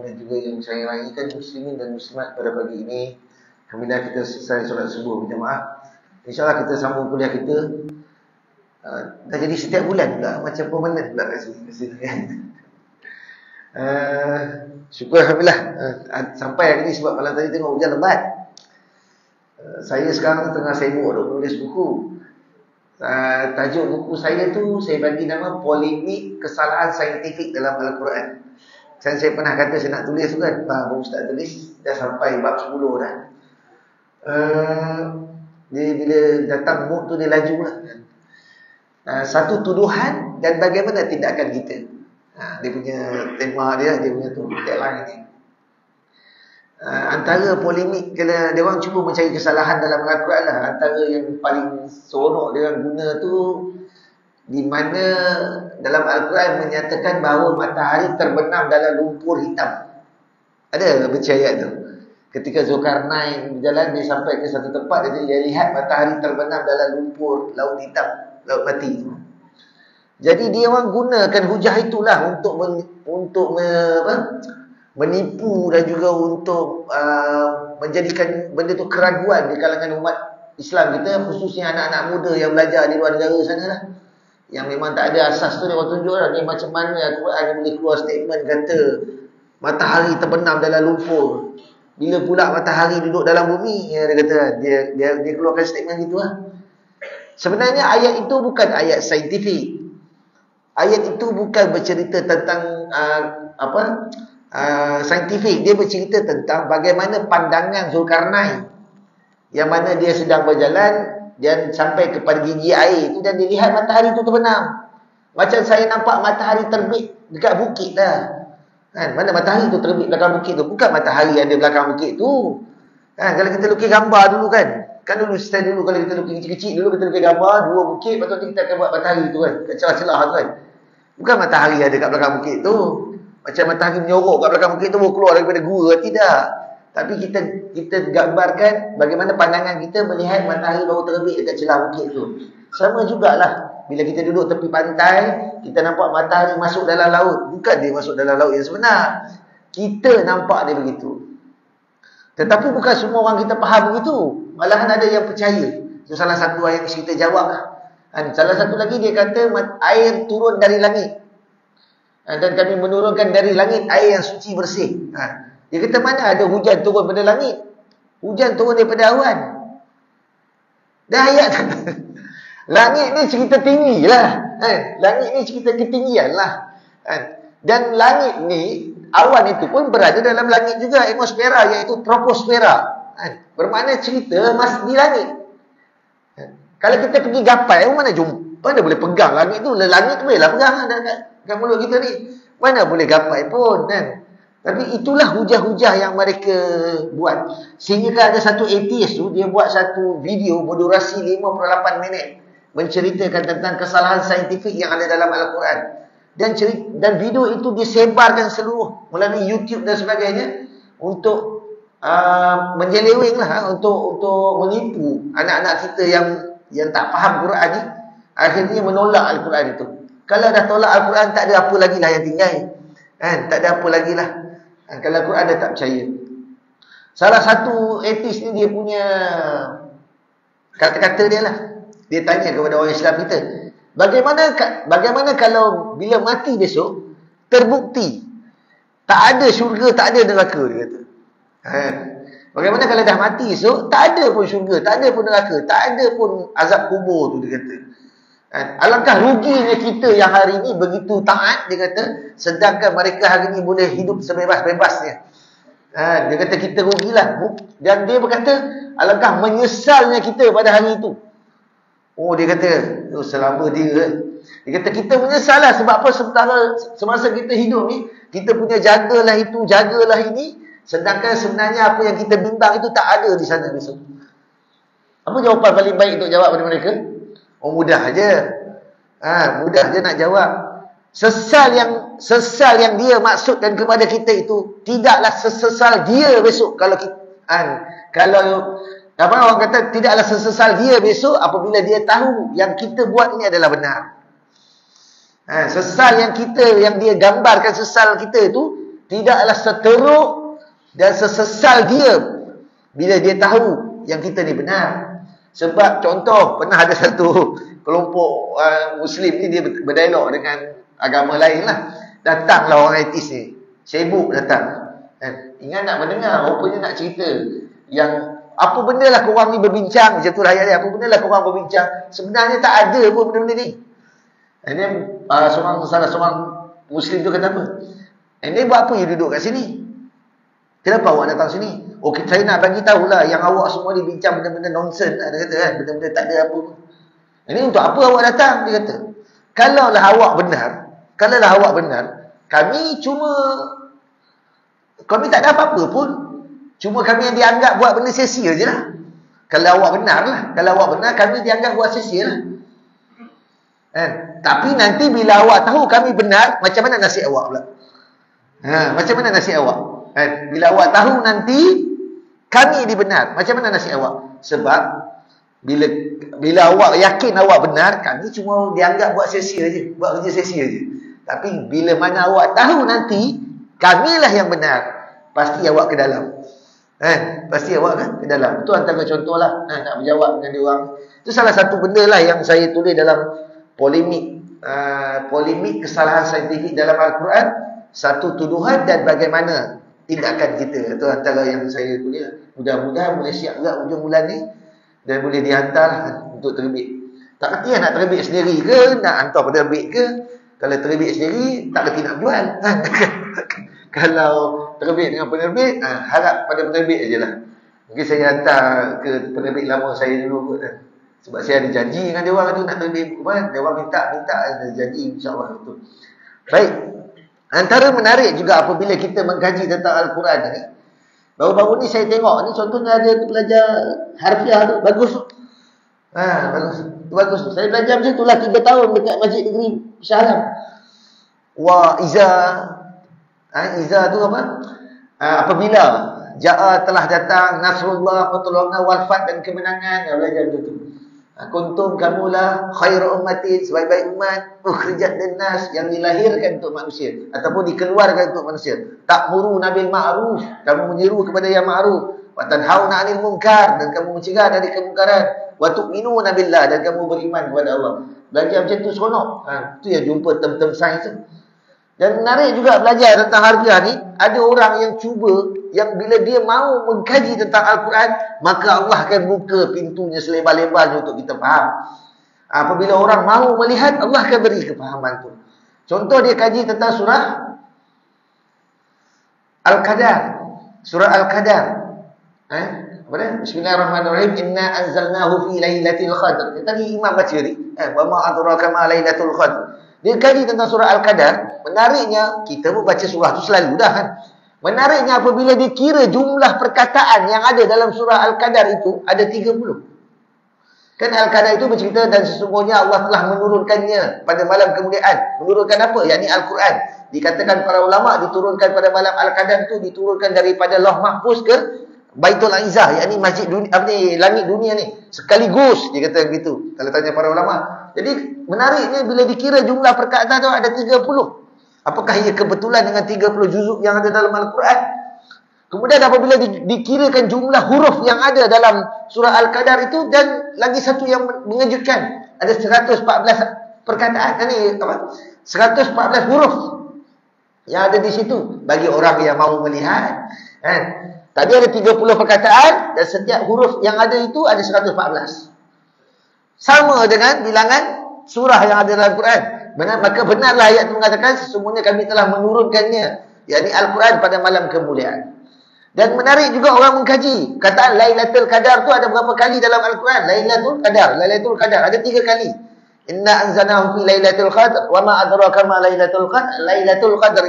dan juga yang saya raihkan muslimin dan muslimat pada pagi ini. Alhamdulillah kita selesai solat subuh berjamaah. InsyaAllah kita sambung kuliah kita. Dah jadi setiap bulan pula, macam permanent pula kat sini kan. Syukur Alhamdulillah sampai hari ni, sebab malam tadi tengok hujan lebat. Saya sekarang tengah sibuk untuk menulis buku. Tajuk buku saya tu saya bagi nama Polemik Kesalahan Saintifik dalam Al-Quran. Saya pernah kata saya nak tulis tu kan, baru Ustaz tulis, dah sampai bab 10 dah. Dia bila datang mood tu dia laju lah kan. Satu tuduhan dan bagaimana tindakan kita. Dia punya tema dia punya tu tagline ni. Antara polemik, kalau dia orang cuba mencari kesalahan dalam Al-Quran lah, antara yang paling seronok dia orang guna tu, di mana dalam Al-Quran menyatakan bahawa matahari terbenam dalam lumpur hitam. Ada baca ayat tu. Ketika Zulkarnain berjalan, dia sampai ke satu tempat, dia lihat matahari terbenam dalam lumpur laut hitam, laut mati tu. Jadi dia orang gunakan hujah itulah untuk menipu dan juga untuk menjadikan benda tu keraguan di kalangan umat Islam kita, khususnya anak-anak muda yang belajar di luar negara sana lah, yang memang tak ada asas tu. Dia orang tunjuk lah ni macam mana Al-Quran boleh keluar statement kata matahari terbenam dalam lumpur, bila pula matahari duduk dalam bumi. Dia kata dia keluarkan statement gitu lah. Sebenarnya ayat itu bukan ayat saintifik. Ayat itu bukan bercerita tentang saintifik. Dia bercerita tentang bagaimana pandangan Zulkarnain, yang mana dia sedang berjalan dan sampai kepada gigi air itu, dan dia lihat matahari itu terbenam. Macam saya nampak matahari terbit dekat bukit dah kan. Mana matahari tu terbit belakang bukit tu, bukan matahari ada belakang bukit tu kan. Kalau kita lukis gambar dulu kan dulu style dulu, kalau kita lukis kecil-kecil dulu, kita lukis gambar dua bukit, lepas tu kita akan buat matahari tu kan, kat celah-celah tu kan. Bukan matahari ada kat belakang bukit tu, macam matahari menyorok kat belakang bukit tu keluar daripada gua, tidak. Tapi kita gambarkan bagaimana pandangan kita melihat matahari baru terbit dekat celah bukit tu. Sama jugalah bila kita duduk tepi pantai, kita nampak matahari masuk dalam laut. Bukan dia masuk dalam laut yang sebenar, kita nampak dia begitu. Tetapi bukan semua orang kita faham begitu. Malahan ada yang percaya. Itu salah satu ayat kita jawab lah. Salah satu lagi dia kata air turun dari langit, dan kami menurunkan dari langit air yang suci bersih. Dia kata mana ada hujan turun pada langit? Hujan turun daripada awan. Dah ayat langit ni cerita tinggi lah. Langit ni cerita ketinggian lah. Dan langit ni, awan itu pun berada dalam langit juga, atmosfera, iaitu troposfera. Bermakna cerita masih di langit. Kalau kita pergi gapai, mana jumpa, mana boleh pegang langit tu. Langit tu bolehlah pegang kat mulut kita ni. Mana boleh gapai pun kan. Tapi itulah hujah-hujah yang mereka buat. Sehingga ada satu atheist tu, dia buat satu video berdurasi 58 minit menceritakan tentang kesalahan saintifik yang ada dalam Al-Quran. Dan video itu disebarkan seluruh melalui YouTube dan sebagainya untuk menyeleweng lah, untuk menipu anak-anak kita yang tak faham Quran ni. Akhirnya menolak Al-Quran itu. Kalau dah tolak Al-Quran, tak ada apa lagi lah yang tinggal tak ada apa lagi lah kalau Al-Quran dah tak percaya. Salah satu atheist ni, dia punya kata-kata dia lah, dia tanya kepada orang Islam kita, bagaimana kalau bila mati besok terbukti tak ada syurga, tak ada neraka, dia kata. Bagaimana kalau dah mati esok tak ada pun syurga, tak ada pun neraka, tak ada pun azab kubur tu, dia kata. Alangkah ruginya kita yang hari ini begitu taat, dia kata, sedangkan mereka hari ini boleh hidup sebebas-bebasnya. Dia kata kita rugilah. Dan dia berkata alangkah menyesalnya kita pada hari itu. Dia kata selama dia kata kita menyesal lah. Sebab apa? Semasa kita hidup ni, kita punya jagalah itu, jagalah ini, sedangkan sebenarnya apa yang kita bimbang itu tak ada di sana besok. Apa jawapan paling baik untuk jawab pada mereka? Mudah je. Mudah je nak jawab. Sesal yang dia maksudkan kepada kita itu tidaklah sesesal dia besok. Kalau orang kata tidaklah sesesal dia besok apabila dia tahu yang kita buat ini adalah benar. Sesal yang dia gambarkan sesal kita itu tidaklah seteruk dan sesesal dia bila dia tahu yang kita ni benar. Sebab contoh, pernah ada satu kelompok Muslim ni, dia berdialog dengan agama lain lah. Datanglah orang etis ni, sibuk datang. Ingat nak mendengar, rupanya nak cerita yang apa benda lah korang ni berbincang. Macam tu lah ayat dia, apa benda lah korang berbincang, sebenarnya tak ada pun benda-benda ni. And then salah seorang Muslim tu kata apa, and then buat apa you duduk kat sini? Kenapa awak datang sini? Oh, saya nak bagi tahulah yang awak semua ni bincang benda-benda nonsense lah, dia kata kan, benda-benda tak ada apa pun. Ini untuk apa awak datang? Dia kata, kalaulah awak benar, kami tak ada apa-apa pun. Cuma kami yang dianggap buat benda sia-sia je lah. Kalau awak benar, kami dianggap buat sia-sia lah. Tapi nanti bila awak tahu kami benar, macam mana nasib awak pula? Macam mana nasib awak? Bila awak tahu nanti kami dibenar, macam mana nasib awak? Sebab bila awak yakin awak benar, kami cuma dianggap buat sia-sia je, buat kerja sia-sia je. Tapi bila mana awak tahu nanti kamilah yang benar, pasti awak ke dalam. Pasti awak kan ke dalam. Itu antara contoh lah, nak berjawab dengan dia orang. Itu salah satu benda lah yang saya tulis dalam polemik kesalahan saintifik dalam Al-Quran. Satu tuduhan dan bagaimana tindakan kita. Itu antara yang saya tulis. Mudah-mudahan boleh siap juga ujung bulan ni dan boleh dihantar untuk terbit. Tak kerti nak terbit sendiri ke, nak hantar penerbit ke. Kalau terbit sendiri, tak kerti nak jual. Kalau terbit dengan penerbit, harap pada penerbit je lah. Mungkin saya hantar ke penerbit lama saya dulu kot. Sebab saya ada janji dengan dia orang tu nak terbit buku kan. Dia orang minta ada janji, insyaAllah itu. Baik. Antara menarik juga apabila kita mengkaji tentang Al-Quran ni. Baru-baru ni saya tengok ni, contohnya ada tu belajar harfiah tu, bagus tu. Bagus tu. Saya belajar macam tu lah 3 tahun dekat Masjid Negeri Shah Alam. Iza tu apa? Apabila telah datang Nasrullah, pertolongan, wafat dan kemenangan. Belajar macam tu. Kuntum kamulah khairu ummatin, sebaik-baik umat, ukhrijat linnas, yang dilahirkan untuk manusia ataupun dikeluarkan untuk manusia. Ta'muruna bil ma'ruf, kamu menyeru kepada yang ma'ruf, wa tanhauna 'anil munkar, dan kamu mencegah dari kemungkaran, wa tu'minuna billah, dan kamu beriman kepada Allah. Belajar macam tu seronok. Tu yang jumpa term-term sains tu. Dan menarik juga belajar tentang harfiah ni, ada orang yang cuba, yang bila dia mahu mengkaji tentang Al-Quran, maka Allah akan buka pintunya selebar-lebarnya untuk kita faham. Apabila orang mahu melihat, Allah akan beri kefahaman tu. Contoh dia kaji tentang surah Al-Qadar. Surah Al-Qadar. Apa dia? Bismillahirrahmanirrahim. Inna anzalnahu fi lailatul qadr. Tadi imam baca ni. Wa ma adraka ma lailatul qadr. Dia kaji tentang surah Al-Qadar. Menariknya, kita pun baca surah tu selalu dah kan. Menariknya apabila dia kira jumlah perkataan yang ada dalam surah Al-Qadar itu, ada 30. Kan Al-Qadar itu bercerita, dan sesungguhnya Allah telah menurunkannya pada malam kemuliaan. Menurunkan apa? Yakni Al-Quran. Dikatakan para ulama' diturunkan pada malam Al-Qadar itu, diturunkan daripada Lauh Mahfuz ke Baitul Izzah, yakni masjid dunia, langit dunia ni. Sekaligus, dia kata begitu. Kalau tanya para ulama'. Jadi menariknya bila dikira jumlah perkataan tu ada 30. Apakah ia kebetulan dengan 30 juzuk yang ada dalam Al-Quran? Kemudian apabila dikirakan jumlah huruf yang ada dalam surah Al-Qadar itu, dan lagi satu yang mengejutkan, ada 114 perkataan, 114 huruf yang ada di situ bagi orang yang mahu melihat. Tadi ada 30 perkataan dan setiap huruf yang ada itu ada 114. Sama dengan bilangan surah yang ada dalam Al-Quran. Maka benarlah ayat itu mengatakan sesungguhnya kami telah menurunkannya, yakni Al-Quran, pada malam kemuliaan. Dan menarik juga orang mengkaji. Kataan Lailatul Qadar tu ada berapa kali dalam Al-Quran? Lailatul Qadar ada 3 kali. Inna anzalnahu fi Lailatul Qadr wa ma adraka ma Lailatul Qadr. Lailatul Qadr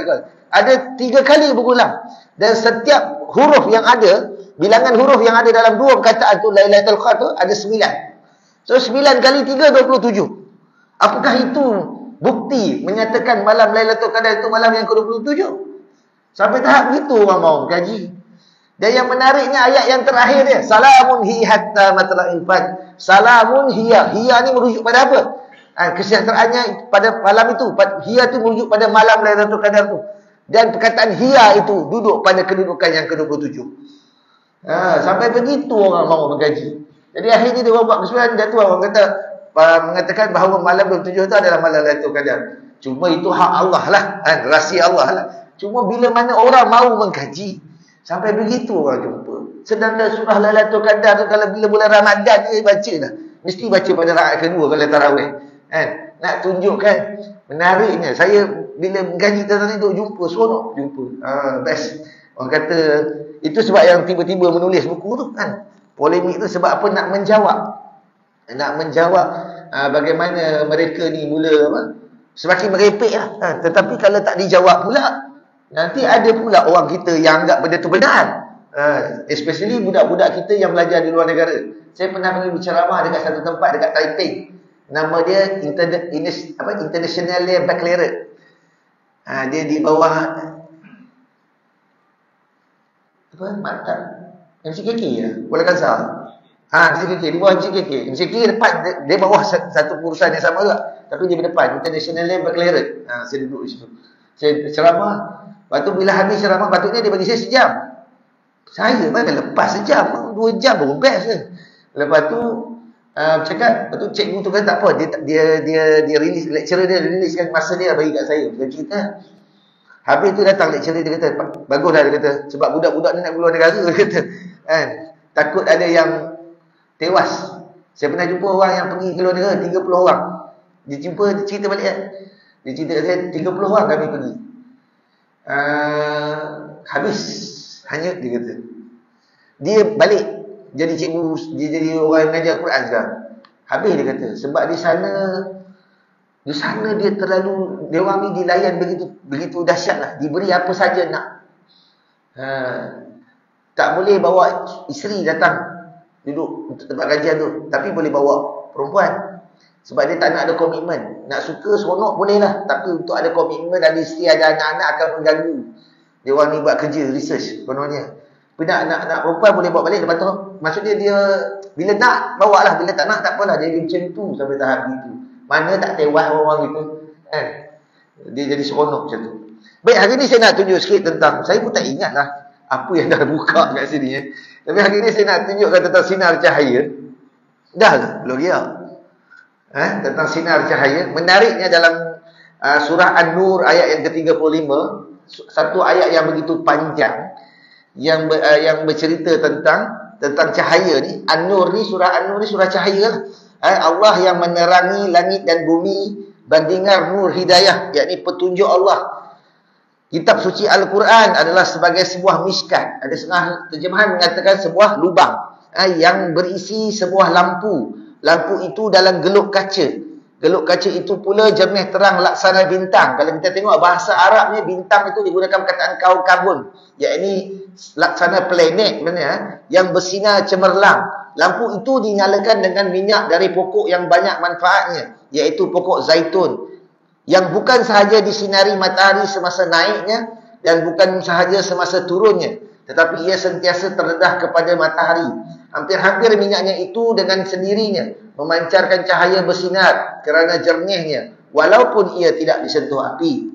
ada 3 kali berulang. Dan setiap huruf yang ada, bilangan huruf yang ada dalam 2 perkataan tu Lailatul Qadr ada 9. So 9 kali 3 27. Apakah itu bukti menyatakan malam Lailatul Qadar itu malam yang ke-27? Sampai tahap begitu orang mau kaji. Dan yang menariknya ayat yang terakhir dia, salamun hi hatta matla'il fajr. Salamun hiya. Hiya ni merujuk pada apa? Kesejahteraannya pada malam itu. Hiya tu merujuk pada malam Lailatul Qadar tu. Dan perkataan hiya itu duduk pada kedudukan yang ke-27. Sampai begitu orang mahu mengkaji. Jadi akhirnya dia buat kesimpulan, dan tu orang mengatakan bahawa malam 27 itu adalah malam Lailatul Qadar. Cuma itu hak Allah lah, rahsia Allah lah. Cuma bila mana orang mahu mengkaji, sampai begitu orang jumpa. Sedangkan surah Lailatul Qadar tu kalau bila bulan Ramadan dia baca dah. Mesti baca pada rakaat kedua kalau tarawih. Nak tunjukkan menariknya. Saya bila mengkaji tentang itu jumpa, seronok jumpa. Best. Orang kata itu sebab yang tiba-tiba menulis buku tu polemik tu sebab apa? Nak menjawab bagaimana mereka ni mula semakin merepek lah. Tetapi kalau tak dijawab pula, nanti ada pula orang kita yang anggap benda tu benar. Especially budak-budak kita yang belajar di luar negara. Saya pernah pergi berceramah dekat satu tempat dekat Taipei. Nama dia International Baccalaureate. Dia di bawah Mantan MCKK ya, Kuala Kangsar. MCKK, di bawah MCKK. MCKK depan, dia bawah satu perusahaan yang sama juga. Tapi dia berdepan, International Baccalaureate. Saya duduk di situ. Saya ceramah. Lepas tu bila habis ceramah, patutnya dia bagi saya sejam. Saya mana lepas sejam, 2 jam baru best kan. Lepas tu cakap, lepas tu cikgu tu kata tak apa, dia release, lecturer dia releasekan masa dia bagi kat saya. Dia cerita. Habis tu datang lecturer dia kata, bagus dah dia kata, sebab budak-budak ni nak keluar negara dia kata. Takut ada yang tewas. Saya pernah jumpa orang yang pergi keluar negara 30 orang. Dia cerita balik Dia cerita kat saya 30 orang kami pergi. Habis hanya dia kata. Dia balik jadi cikgu, dia jadi orang yang mengajar Quran sekarang. Habis dia kata sebab di sana dia terlalu, dia orang ni dilayan begitu dahsyat lah. Diberi apa saja nak. Tak boleh bawa isteri datang duduk untuk tempat kajian tu, tapi boleh bawa perempuan. Sebab dia tak nak ada komitmen. Nak suka seronok boleh lah, tapi untuk ada komitmen, ada isteri, ada anak-anak akan mengganggu. Dia orang ni buat kerja research kononnya. Tapi nak perempuan boleh bawa balik. Lepas tu maksudnya dia bila nak bawa lah, bila tak nak tak apalah. Dia macam tu sampai tahap gitu. Mana tak tewas orang itu dia jadi seronok macam tu. Baik, hari ni saya nak tunjuk sikit tentang, saya pun tak ingat lah apa yang dah buka kat sini Tapi hari ni saya nak tunjukkan tentang sinar cahaya. Dah lah, belum dia tentang sinar cahaya. Menariknya dalam surah An-Nur ayat yang ke-35, satu ayat yang begitu panjang yang bercerita tentang cahaya ni. An-Nur ni, surah An-Nur ni surah cahaya lah. Allah yang menerangi langit dan bumi, bandingan nur hidayah, yakni petunjuk Allah. Kitab suci Al-Quran adalah sebagai sebuah miskat. Ada setengah terjemahan mengatakan sebuah lubang yang berisi sebuah lampu. Lampu itu dalam geluk kaca. Geluk kaca itu pula jernih terang laksana bintang. Kalau kita tengok bahasa Arabnya, bintang itu digunakan perkataan kaukabun, yakni laksana planet yang bersinar cemerlang. Lampu itu dinyalakan dengan minyak dari pokok yang banyak manfaatnya, iaitu pokok zaitun, yang bukan sahaja disinari matahari semasa naiknya dan bukan sahaja semasa turunnya, tetapi ia sentiasa terdedah kepada matahari. Hampir-hampir minyaknya itu dengan sendirinya memancarkan cahaya bersinar kerana jernihnya, walaupun ia tidak disentuh api.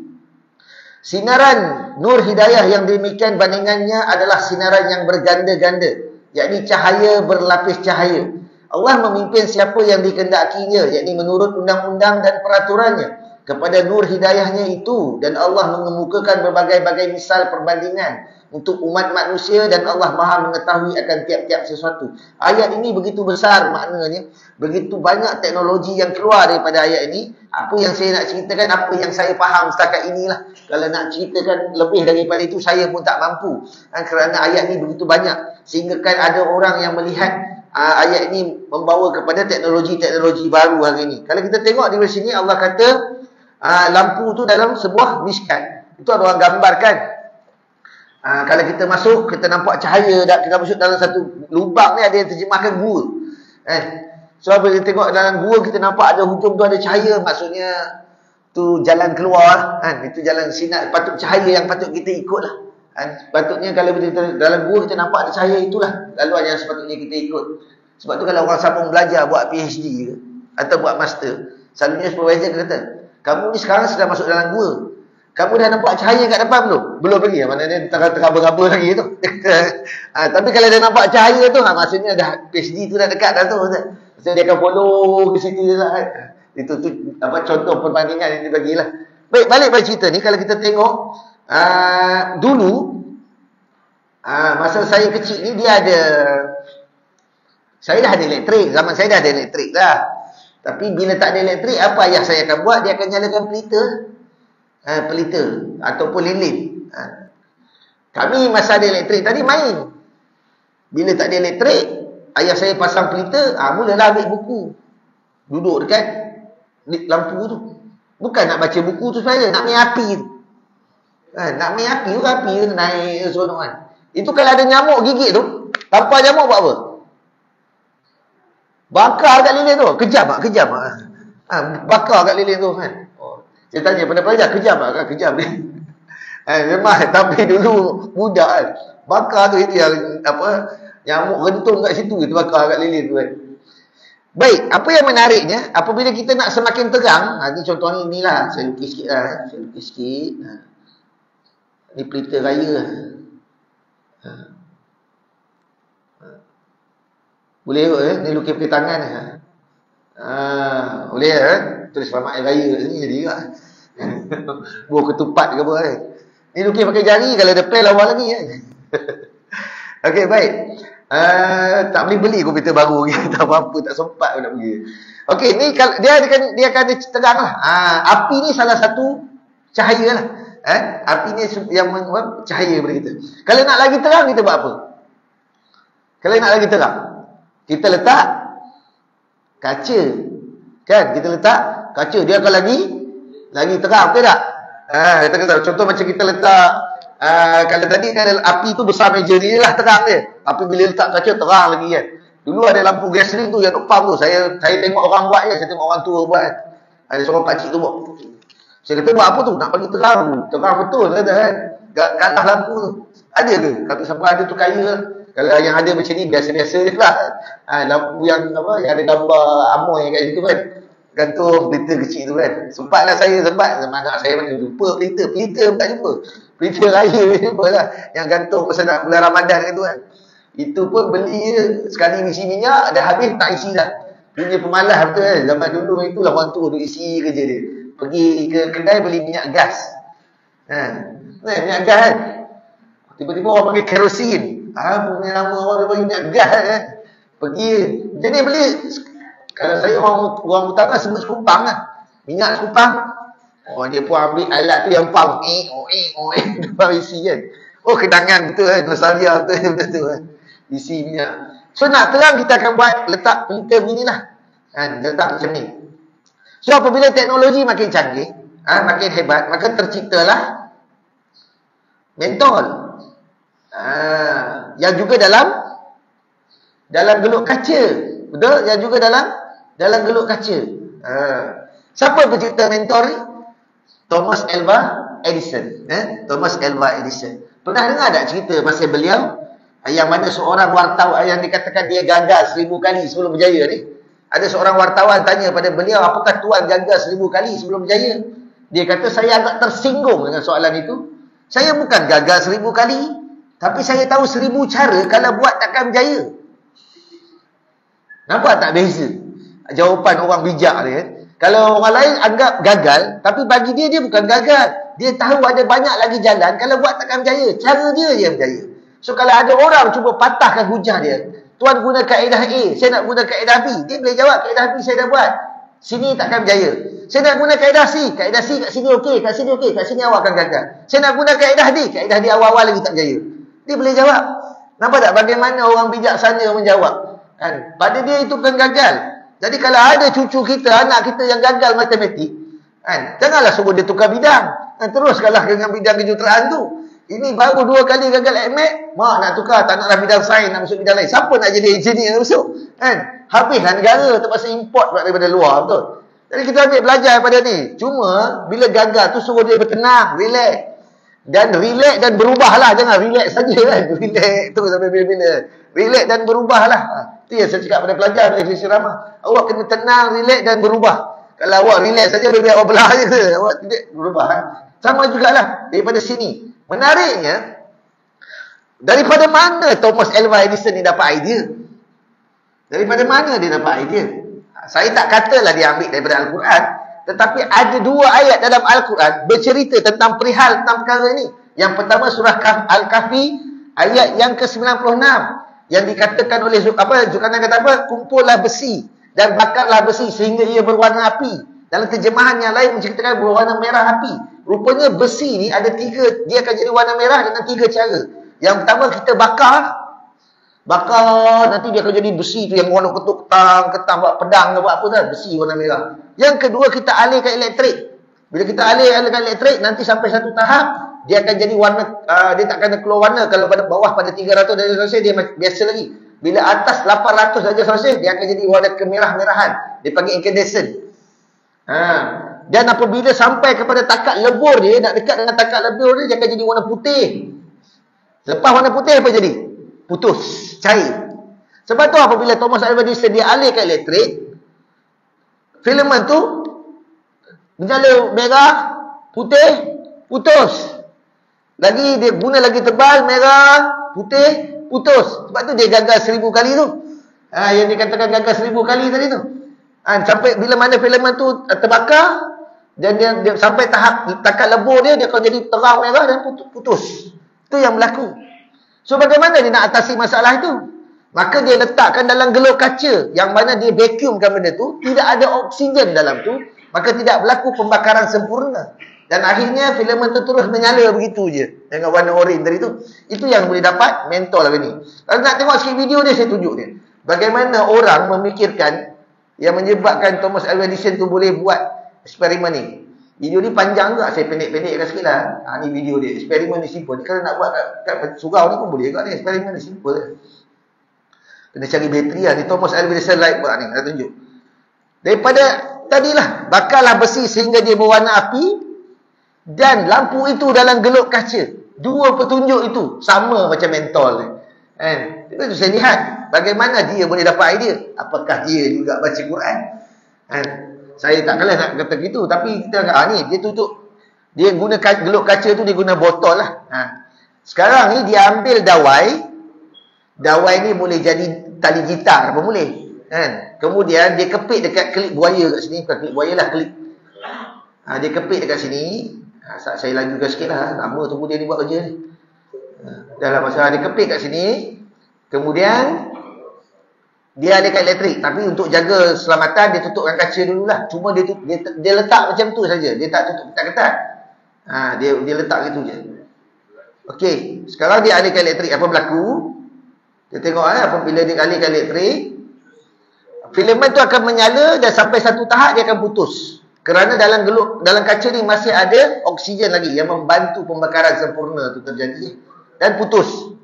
Sinaran nur hidayah yang demikian bandingannya adalah sinaran yang berganda-ganda, yakni cahaya berlapis cahaya. Allah memimpin siapa yang dikehendakinya, yakni menurut undang-undang dan peraturannya, kepada nur hidayahnya itu. Dan Allah mengemukakan berbagai-bagai misal perbandingan untuk umat manusia, dan Allah Maha mengetahui akan tiap-tiap sesuatu. Ayat ini begitu besar maknanya, begitu banyak teknologi yang keluar daripada ayat ini. Apa yang saya nak ceritakan, apa yang saya faham setakat inilah. Kalau nak ceritakan lebih daripada itu, saya pun tak mampu. Kerana ayat ini begitu banyak, sehingga kan ada orang yang melihat ayat ini membawa kepada teknologi-teknologi baru hari ini. Kalau kita tengok di sini, Allah kata lampu tu dalam sebuah miskat. Itu ada orang gambarkan. Kalau kita masuk, kita nampak cahaya, kita masuk dalam satu lubang ni, ada yang terjemahkan gua. So bila kita tengok dalam gua, kita nampak ada hujung tu ada cahaya, maksudnya tu jalan keluar itu jalan sinar, patut cahaya yang patut kita ikut lah. Patutnya kalau kita dalam gua kita nampak ada cahaya, itulah laluan yang sepatutnya kita ikut. Sebab tu kalau orang sambung belajar, buat PhD ke, atau buat master, selalunya supervisor kata, kamu ni sekarang sedang masuk dalam gua. Kamu dah nampak cahaya kat depan belum? Belum lagi. Mana dia teraba-raba lagi tu. Tapi kalau dia nampak cahaya tu, maksudnya dah PhD tu dah dekat dah tu. Maksudnya dia akan follow ke situ lah. Itu tu apa contoh perbandingan yang dibagilah. Baik, balik pada cerita ni. Kalau kita tengok, dulu, masa saya kecil ni, dia ada... Saya dah ada elektrik. Zaman saya dah ada elektrik dah. Tapi bila tak ada elektrik, apa ayah saya akan buat? Dia akan nyalakan pelita. Pelita ataupun lilin. Kami masa ada elektrik tadi main. Bila tak ada elektrik, ayah saya pasang pelita, mulalah ambil buku. Duduk dekat lampu tu. Bukan nak baca buku tu sebenarnya, nak main api tu. Nak main api tu naik seronok kan. Itu kalau ada nyamuk gigit tu, tanpa nyamuk buat apa? Bakar kat lilin tu. Kejam tak? Bakar kat lilin tu kan. Saya tanya pada pelajar, kejam tak? Kejam dia. Memang, tapi dulu budak kan. Bakar tu itu yang, nyamuk rentung kat situ, itu bakar kat lilin tu kan. Baik, apa yang menariknya, apabila kita nak semakin terang, ni contohnya inilah, saya lukis sikit lah. Ni pelita raya. Boleh kot ni lukis pakai tangan ni. Boleh tulis selamat hari raya sini jadi juga. Buah ketupat ke apa kan. Ni lukis pakai jari, kalau ada pen lawa lagi kan. Okey, baik. Tak boleh beli komputer baru lagi. Tak apa-apa, tak sempat pun nak beli. Okey, ni dia akan terang lah. Api ni salah satu cahaya lah. Api ni yang cahaya pada kita. Kalau nak lagi terang, kita buat apa? Kalau nak lagi terang, kita letak kaca. Kan? Kita letak kaca. Dia akan lagi terang. Betul tak? Contoh macam kita letak, kalau tadi kan api tu besar meja ni lah terang dia. Tapi bila letak kaca terang lagi kan. Dulu ada lampu gasoline tu yang pump tu. Saya tengok orang buat je. Saya tengok orang tua buat. Ada seorang pakcik tu buat. Saya kata buat apa tu? Nak bagi terang. Terang betul kan? Kalah lampu tu. Ada ke? Tapi siapa ada tu kaya. Kalau yang ada macam ni biasa-biasa je lah. Lampu yang yang ada gambar amoy kat situ kan. Gantung pelita kecil tu kan. Sempatlah saya semangat saya mana lupa pelita bukan jumpa. Pelita raya jumpa lah. Yang gantung pasal nak bulan Ramadan tu kan. Itu pun beli je. Sekali isi minyak, dah habis tak isi dah. Punya pemalas betul kan. Zaman dulu itulah orang tu duk isi kerja dia. Pergi ke kedai beli minyak gas. Minyak gas kan. Tiba-tiba orang panggil kerosin. Punya nama orang bagi minyak gas kan. Pergi. Jadi beli. Kalau saya orang utara sebut sekupang lah. Minyak sekupang. Dia pun ambil alat tu yang pump. Depan isi kan. Kenangan betul kan. Nostalgia betul kan. Isi minyak. So nak terang kita akan buat letak pelita begini lah. Letak macam ni. So apabila teknologi makin canggih, makin hebat, maka terciptalah mentol. Yang juga dalam geluk kaca. Betul? Yang juga dalam geluk kaca. Siapa pencipta mentol ni? Thomas Alva Edison. Thomas Alva Edison. Pernah dengar tak cerita pasal beliau? Yang mana seorang wartawan yang dikatakan dia gagal 1000 kali sebelum berjaya ni. Ada seorang wartawan tanya pada beliau, apakah tuan gagal 1000 kali sebelum berjaya? Dia kata, saya agak tersinggung dengan soalan itu. Saya bukan gagal 1000 kali, tapi saya tahu 1000 cara kalau buat takkan berjaya. Nampak tak beza? Jawapan orang bijak dia. Kalau orang lain anggap gagal, tapi bagi dia bukan gagal. Dia tahu ada banyak lagi jalan, kalau buat takkan berjaya. Cara dia je berjaya. So kalau ada orang cuba patahkan hujah dia, tuan guna kaedah A, saya nak guna kaedah B, dia boleh jawab, kaedah B saya dah buat, sini takkan berjaya. Saya nak guna kaedah C kat sini okey, kat sini okey, kat sini awak akan gagal. Saya nak guna kaedah D awal-awal lagi tak berjaya. Dia boleh jawab. Nampak tak bagaimana orang bijaksana menjawab? Kan? Pada dia itu bukan gagal. Jadi kalau ada cucu kita, anak kita yang gagal matematik, kan? Janganlah suruh dia tukar bidang. Teruskanlah dengan bidang kejuruteraan tu. Ini baru 2 kali gagal ACMET, mak nak tukar, tak naklah bidang sains, nak masuk bidang lain. Siapa nak jadi engineer nak masuk? Kan? Habislah negara, terpaksa import pula daripada luar, betul? Jadi kita ambil belajar pada ni. Cuma, bila gagal tu suruh dia bertenang, relax. Dan relax dan berubahlah. Jangan relax saja kan. Relax tu sampai bila-bila. Relax dan berubahlah. Itu yang saya cakap pada pelajar dari Malaysia Ramah. Awak kena tenang, relax dan berubah. Kalau awak relax saja, biar awak belah je. Awak tidak berubah. Sama jugalah daripada sini. Menariknya, daripada mana Thomas Alva Edison ni dapat idea? Daripada mana dia dapat idea? Saya tak katalah dia ambil daripada Al-Quran, tetapi ada 2 ayat dalam Al-Quran bercerita tentang perihal tentang perkara ini. Yang pertama surah Al-Kahfi ayat yang ke-96 yang dikatakan oleh Zulkarnain kata apa? Kumpullah besi dan bakarlah besi sehingga ia berwarna api. Dalam terjemahan yang lain menceritakan berwarna merah api. Rupanya besi ni ada 3, dia akan jadi warna merah dengan 3 cara. Yang pertama kita bakar, nanti dia akan jadi besi tu yang warna ketang buat pedang ke buat apa dah, besi warna merah. Yang kedua kita alihkan elektrik. Bila kita alihkan elektrik, nanti sampai satu tahap dia akan jadi warna, dia tak akan keluar warna. Kalau pada bawah pada 300 darjah Celsius dia biasa lagi. Bila atas 800 darjah Celsius dia akan jadi warna kemerah-merahan. Dia panggil incandescent. Dan apabila sampai kepada takat lebur dia, nak dekat dengan takat lebur dia akan jadi warna putih. Lepas warna putih apa jadi? Putus, cair. Sebab tu apabila Thomas Alva Edison dia alihkan elektrik, filament tu menyala merah, putih, putus. Lagi dia guna lagi tebal, merah, putih, putus. Sebab tu dia gagal 1000 kali tu. Yang dikatakan gagal 1000 kali tadi tu. Sampai bila mana filament tu terbakar dan dia sampai tahap takat lebur dia akan jadi terang merah dan putus. Itu yang berlaku. So bagaimana dia nak atasi masalah itu? Maka dia letakkan dalam geloh kaca yang mana dia vacuumkan benda tu, tidak ada oksigen dalam tu, maka tidak berlaku pembakaran sempurna. Dan akhirnya filament tu terus menyala begitu je dengan warna oranye tadi tu. Itu yang boleh dapat mentol lah ni. Kalau nak tengok sikit video dia, saya tunjuk dia. Bagaimana orang memikirkan yang menyebabkan Thomas Alva Edison tu boleh buat eksperimen ni. Video ni panjang juga, saya pendek-pendekkan sikit lah. Ni video dia, eksperimen ni simple. Kalau nak buat kat surau ni pun boleh juga ni, eksperimen ni simple. Kena cari bateri lah. Ni Thomas Alva Edison light bulb ni, nak tunjuk. Daripada tadilah, bakarlah besi sehingga dia berwarna api dan lampu itu dalam gelob kaca. 2 petunjuk itu sama macam mentol ni. Itu saya lihat bagaimana dia boleh dapat idea. Apakah dia juga baca Quran? Saya tak kalah nak kata gitu, tapi kita ni dia tutup, dia guna gelob kaca tu, dia guna botol lah. Sekarang ni dia ambil dawai ni boleh jadi tali gitar pun boleh. Kemudian dia kepit dekat klip buaya kat sini, bukan klip buaya lah, klip. Dia kepit dekat sini. Saya lajukan sikit lah, lama tunggu dia ni buat kerja ni. Dalam masa dia kepit kat sini, kemudian dia ada kat elektrik, tapi untuk jaga keselamatan dia tutupkan kaca dululah. Cuma dia letak macam tu saja, dia tak tutup ketat-ketat. Dia letak gitu je. Okey, sekarang dia alihkan elektrik, apa berlaku? Kita tengok apabila dia alihkan elektrik, filament tu akan menyala dan sampai satu tahap dia akan putus. Kerana dalam kaca ni masih ada oksigen lagi yang membantu pembakaran sempurna tu terjadi. Dan putus.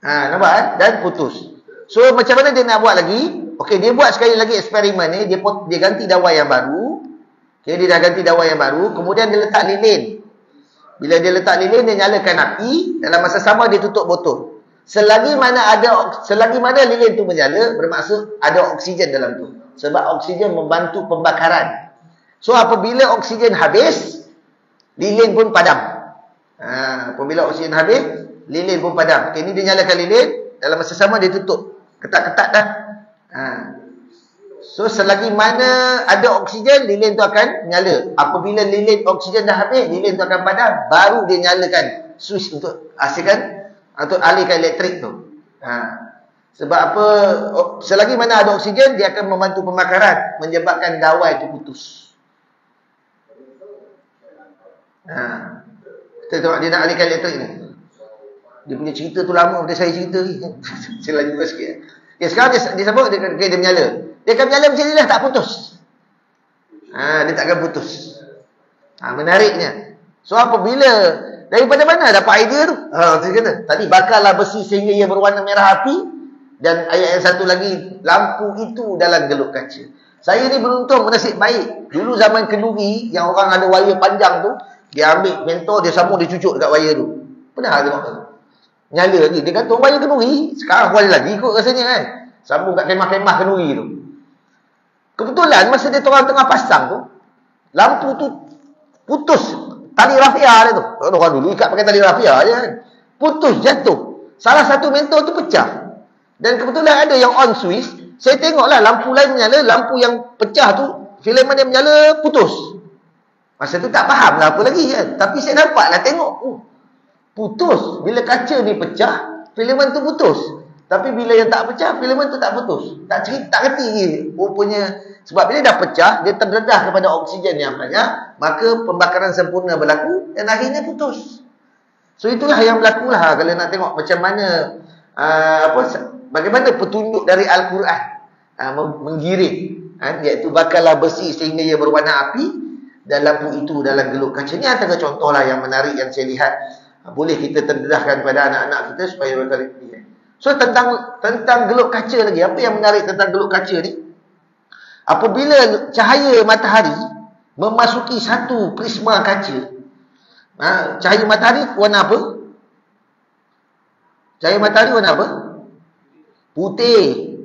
Nampak Dan putus. So macam mana dia nak buat lagi? Okey, dia buat sekali lagi eksperimen ni, dia ganti dawai yang baru. Okey, dia dah ganti dawai yang baru, kemudian dia letak lilin. Bila dia letak lilin, dia nyalakan api, dalam masa sama dia tutup botol. Selagi mana lilin tu menyala, bermaksud ada oksigen dalam tu. Sebab oksigen membantu pembakaran. So apabila oksigen habis, lilin pun padam. Apabila oksigen habis, lilin pun padam. Okey, ni dia nyalakan lilin, dalam masa sama dia tutup. Ketat-ketat dah. So selagi mana ada oksigen, lilin tu akan nyala. Apabila lilin oksigen dah habis, lilin tu akan padam, baru dia nyalakan switch untuk hasilkan atau alihkan elektrik tu. Sebab apa? Selagi mana ada oksigen, dia akan membantu pembakaran, menyebabkan dawai itu putus. Kita tengok dia nak alihkan elektrik ni. Dia punya cerita tu lama daripada saya cerita ni. Saya lanjutkan sikit. Okay, sekarang dia sambung, dia menyala. Dia akan menyala macam ni lah, tak putus. Dia tak akan putus. Menariknya. So apabila, daripada mana dapat idea tu? Saya kata, tadi bakarlah besi sehingga ia berwarna merah api. Dan ayat yang satu lagi, lampu itu dalam gelob kaca. Saya ni beruntung, bernasib baik. Dulu zaman kenduri, yang orang ada wayar panjang tu, dia ambil mentol, dia sambung, dia cucuk dekat wayar tu. Pernah tengok tu? Nyala lagi. Dia gantung wayar kenduri. Sekarang boleh lagi ikut rasanya kan. Sambung kat kemah-kemah kenduri tu. Kebetulan masa dia orang tengah pasang tu, lampu tu putus. Tali rafia dia tu. Orang dulu ikat pakai tali rafia je kan. Putus, jatuh. Salah satu mentor tu pecah. Dan kebetulan ada yang on switch. Saya tengoklah lampu lain menyala, lampu yang pecah tu, filamen yang menyala, putus. Masa tu tak faham lah apa lagi kan. Tapi saya nampaklah tengok. Putus. Bila kaca ni pecah, filamen tu putus. Tapi bila yang tak pecah, filamen tu tak putus. Tak kerti ni. Rupanya, sebab bila dah pecah, dia terdedah kepada oksigen yang banyak, maka pembakaran sempurna berlaku dan akhirnya putus. So itulah yang berlaku lah kalau nak tengok macam mana bagaimana petunjuk dari Al-Quran menggiring, iaitu bakarlah besi sehingga ia berwarna api dan lampu itu dalam geluk kaca. Ini antara contoh lah yang menarik yang saya lihat. Boleh kita terdedahkan pada anak-anak kita supaya mereka lihat. So tentang geluk kaca lagi, apa yang menarik tentang geluk kaca ni? Apabila cahaya matahari memasuki satu prisma kaca, cahaya matahari warna apa? Cahaya matahari warna apa? Putih.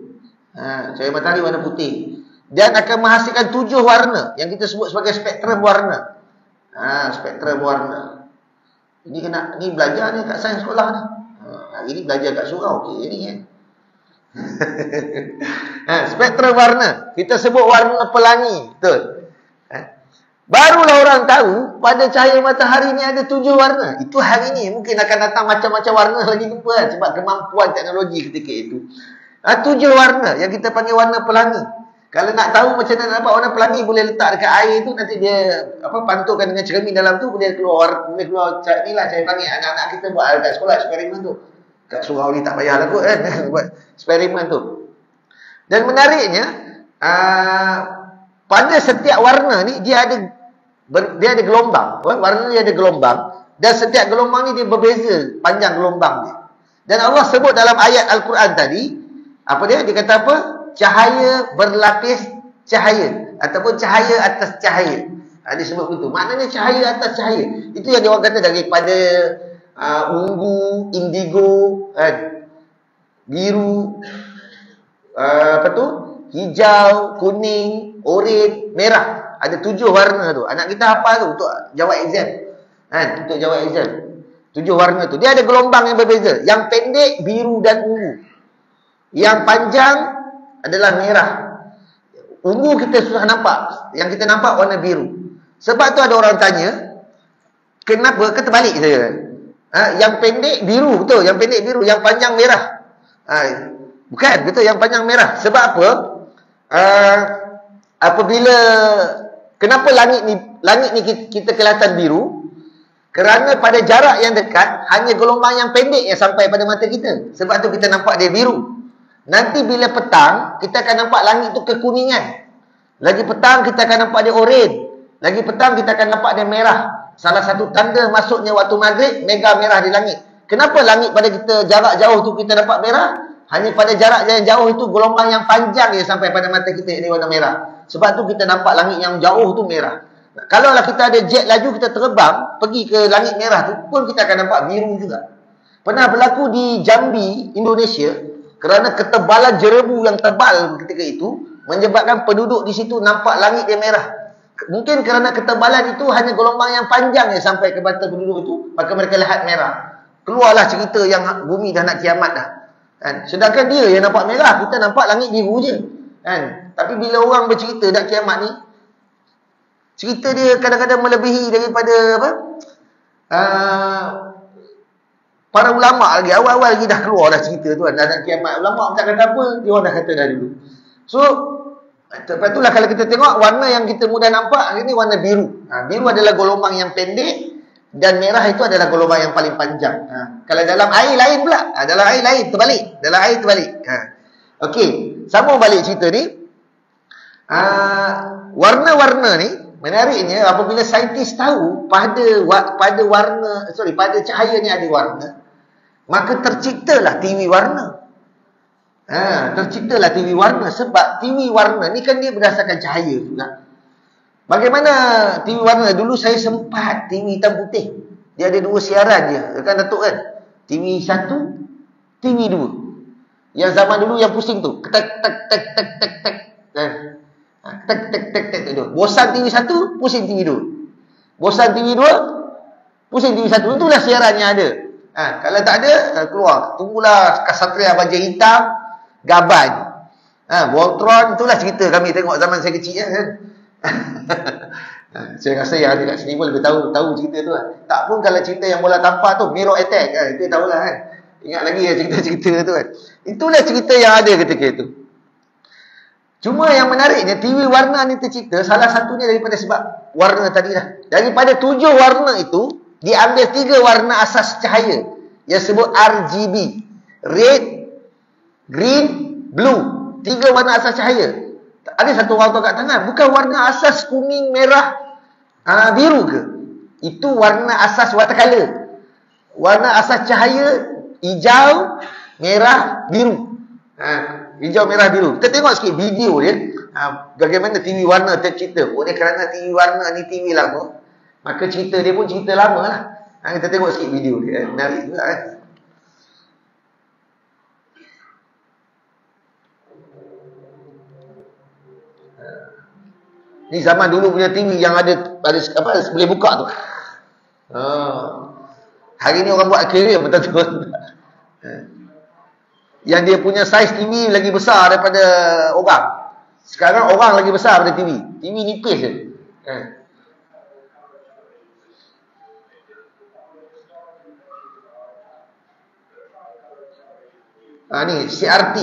Cahaya matahari warna putih. Dan akan menghasilkan 7 warna yang kita sebut sebagai spektrum warna. Spektrum warna. Ini belajar ni kat sains sekolah ni. Hari ni belajar kat surau. Okey ni kan. Spektrum warna. Kita sebut warna pelangi. Betul. Barulah orang tahu pada cahaya matahari ni ada 7 warna. Itu hari ni mungkin akan datang macam-macam warna lagi jumpa kan? Sebab kemampuan teknologi ketika itu. 7 warna yang kita panggil warna pelangi. Kalau nak tahu macam mana nampak warna pelangi, boleh letak dekat air tu, nanti dia pantulkan dengan cermin dalam tu, boleh keluar ni lah cahaya pelangi. Anak-anak kita buat dekat sekolah eksperimen tu. Kat surau ni tak payahlah kot kan buat eksperimen tu. Dan menariknya, pada setiap warna ni dia ada gelombang. Warna dia ada gelombang. Dan setiap gelombang ni dia berbeza panjang gelombang dia. Dan Allah sebut dalam ayat Al-Quran tadi, apa dia? Dia kata apa? Cahaya berlapis cahaya. Ataupun cahaya atas cahaya. Dia sebut begitu. Maknanya cahaya atas cahaya. Itu yang dia orang kata daripada ungu, indigo, biru, hijau, kuning, oranye, merah. Ada 7 warna tu. Anak kita hafal tu untuk jawab exam. Untuk jawab exam. 7 warna tu. Dia ada gelombang yang berbeza. Yang pendek, biru dan ungu. Yang panjang adalah merah. Ungu kita susah nampak. Yang kita nampak warna biru. Sebab tu ada orang tanya, kenapa? Ke terbalik saja. Yang pendek biru, betul. Yang pendek biru, yang panjang merah. Bukan, betul, yang panjang merah. Sebab apa? Apabila kenapa langit ni kita kelihatan biru? Kerana pada jarak yang dekat, hanya gelombang yang pendek yang sampai pada mata kita. Sebab tu kita nampak dia biru. Nanti bila petang, kita akan nampak langit tu kekuningan. Lagi petang kita akan nampak dia oranye. Lagi petang kita akan nampak dia merah. Salah satu tanda masuknya waktu maghrib, mega merah di langit. Kenapa langit pada kita jarak jauh tu kita nampak merah? Hanya pada jarak yang jauh itu gelombang yang panjang je sampai pada mata kita ini warna merah. Sebab tu kita nampak langit yang jauh tu merah. Kalau lah kita ada jet laju, kita terbang pergi ke langit merah tu pun kita akan nampak biru juga. Pernah berlaku di Jambi, Indonesia. Kerana ketebalan jerebu yang tebal ketika itu menyebabkan penduduk di situ nampak langit dia merah. Mungkin kerana ketebalan itu hanya gelombang yang panjang yang sampai ke mata penduduk itu, maka mereka lihat merah. Keluarlah cerita yang bumi dah nak kiamat dah. Sedangkan dia yang nampak merah, kita nampak langit biru je. Tapi bila orang bercerita nak kiamat ni, cerita dia kadang-kadang melebihi daripada para ulama' lagi. Awal-awal lagi dah keluar dah cerita tu kan. Dah nak kiamat. Ulama' tak kata apa, dia orang dah kata dah dulu. So, lepas itulah kalau kita tengok warna yang kita mudah nampak, ini warna biru. Biru adalah gelombang yang pendek dan merah itu adalah gelombang yang paling panjang. Kalau dalam air lain pula. Dalam air lain, terbalik. Dalam air terbalik. Okey, sambung balik cerita ni. Warna-warna ni, menariknya apabila saintis tahu pada cahaya ni ada warna, maka terciptalah TV warna. Terciptalah TV warna. Sebab TV warna ni kan dia berdasarkan cahaya juga. Bagaimana TV warna? Dulu saya sempat TV hitam putih. Dia ada 2 siaran je. Kan Datuk kan? TV 1, TV 2. Yang zaman dulu yang pusing tu. Tek tek tek tek tek tek. Tek tek tek tek tek. Bosan TV 1, pusing TV 2. Bosan TV 2, Pusing TV 1. Itulah siaran yang ada. Kalau tak ada, keluar. Tunggulah Ksatria Baja Hitam, Gaban. Voltron, itulah cerita kami tengok zaman saya kecil kan. Saya rasa yang ada kat sini pun lebih tahu cerita tu lah. Tak pun kalau cerita yang bola tampar tu, Mirror Attack, itu tahulah kan. Ingat lagi ya cerita-cerita tu kan. Itulah cerita yang ada ketika itu. Cuma yang menariknya, TV warna ni tercipta salah satunya daripada sebab warna tadi lah. Daripada 7 warna itu, diambil 3 warna asas cahaya yang sebut RGB. Red, green, blue. 3 warna asas cahaya. Ada satu warna kat tangan, bukan warna asas kuning, merah, biru ke? Itu warna asas watercolor. Warna asas cahaya hijau, merah, biru. Hijau, merah, biru. Kita tengok sikit video dia. Bagaimana TV warna tercipta. Oleh kerana TV warna ni TV lama, maka cerita dia pun cerita lama lah. Kita tengok sikit video dia. Menarik juga kan. Ni zaman dulu punya TV yang ada apa, boleh buka tu. Hari ni orang buat aquarium betul-betul. Yang dia punya saiz TV lagi besar daripada orang. Sekarang orang lagi besar daripada TV. TV nipis je. Ni CRT.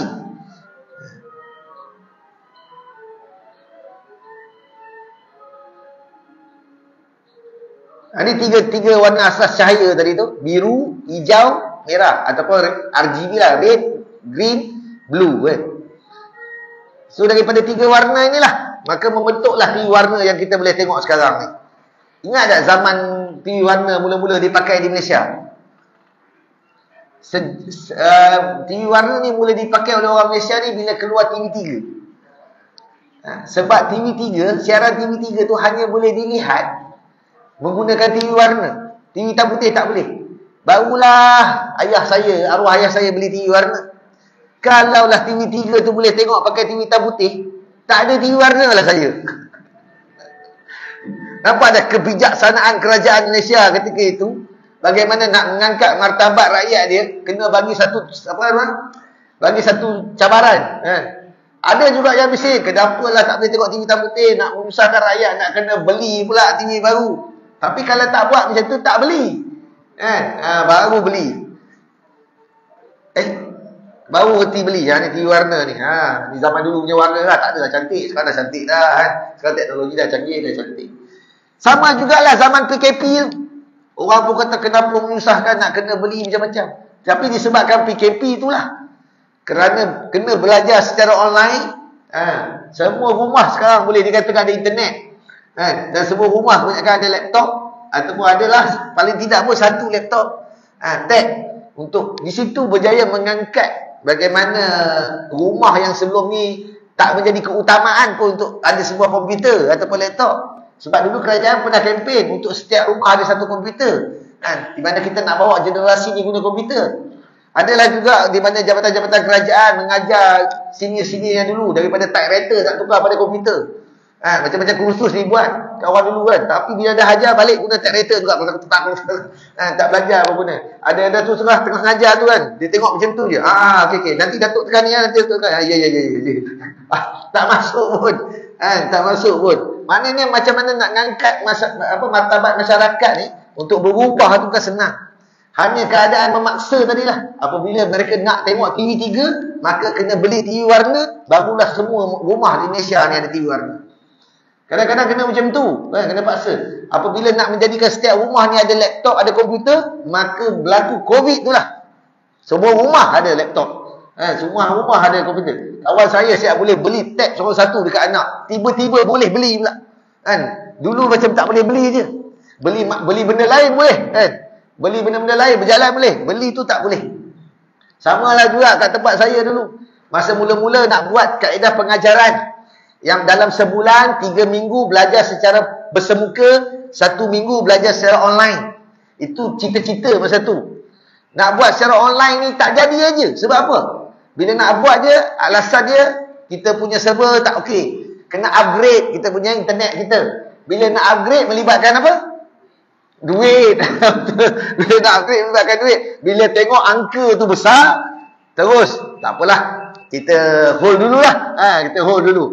Ini tiga warna asas cahaya tadi tu. Biru, hijau, merah. Ataupun RGB lah. Red, green, blue kan. So daripada 3 warna inilah, maka membentuklah TV warna yang kita boleh tengok sekarang ni. Ingat tak zaman TV warna mula-mula dipakai di Malaysia? TV warna ni mula dipakai oleh orang Malaysia ni bila keluar TV3. Sebab TV3, siaran TV3 tu hanya boleh dilihat menggunakan TV warna. TV hitam putih tak boleh. Barulah arwah ayah saya beli TV warna. Kalaulah TV3 tu boleh tengok pakai TV hitam putih, tak ada TV warna lah saya. Nampak dah kebijaksanaan kerajaan Malaysia ketika itu. Bagaimana nak mengangkat martabat rakyat dia, kena bagi satu cabaran. Ada juga yang bising, kenapalah tak boleh tengok TV hitam putih, nak menyusahkan rakyat, nak kena beli pula TV baru. Tapi kalau tak buat macam tu, tak beli. Baru beli. Baru reti beli ni TV warna ni. Ni zaman dulu punya warna lah. Tak adalah cantik. Sekarang dah cantik dah kan. Sekarang teknologi dah canggih, dah cantik. Sama jugalah zaman PKP. Orang pun kata kenapa menyusahkan, nak kena beli macam-macam. Tapi disebabkan PKP itulah. Kerana kena belajar secara online. Semua rumah sekarang boleh dikatakan ada internet. Dan semua rumah kebanyakan ada laptop. Ataupun adalah paling tidak pun satu laptop. Tab. Untuk di situ berjaya mengangkat bagaimana rumah yang sebelum ni tak menjadi keutamaan pun untuk ada sebuah komputer ataupun laptop. Sebab dulu kerajaan pernah kempen untuk setiap rumah ada satu komputer. Di mana kita nak bawa generasi ni guna komputer. Adalah juga di mana jabatan-jabatan kerajaan mengajar senior-senior yang dulu daripada typewriter tak tukar pada komputer. Macam-macam kursus dibuat kawan dulu kan. Tapi bila dah ajar balik guna typewriter juga. Tak belajar apa pun. Ada tu tengah ngajar tu kan. Dia tengok macam tu je. Okey. Nanti Datuk tekan ni nanti Datuk tekan. Ya. Tak masuk pun. Tak masuk pun. Maknanya macam mana nak ngangkat martabat masyarakat ni untuk berubah tu bukan senang. Hanya keadaan memaksa tadilah. Apabila mereka nak tengok TV 3, maka kena beli TV warna, barulah semua rumah di Malaysia ni ada TV warna. Kadang-kadang kena macam tu, kena paksa. Apabila nak menjadikan setiap rumah ni ada laptop, ada komputer, maka berlaku COVID tu lah. Semua rumah ada laptop. Semua rumah ada komputer. Kawan saya siap boleh beli tab seorang satu dekat anak. Tiba-tiba boleh beli pula. Dulu macam tak boleh beli je. Beli benda lain boleh. Beli benda-benda lain berjalan boleh. Beli tu tak boleh. Samalah juga kat tempat saya dulu. Masa mula-mula nak buat kaedah pengajaran. Yang dalam sebulan, 3 minggu belajar secara bersemuka, 1 minggu belajar secara online. Itu cita-cita masa tu. Nak buat secara online ni tak jadi aja. Sebab apa? Bila nak buat je, alasan dia, kita punya server tak okey. Kena upgrade kita punya internet kita. Bila nak upgrade, melibatkan apa? Duit. Bila nak upgrade melibatkan duit. Bila tengok angka tu besar, terus tak apalah, kita hold dululah. Kita hold dulu.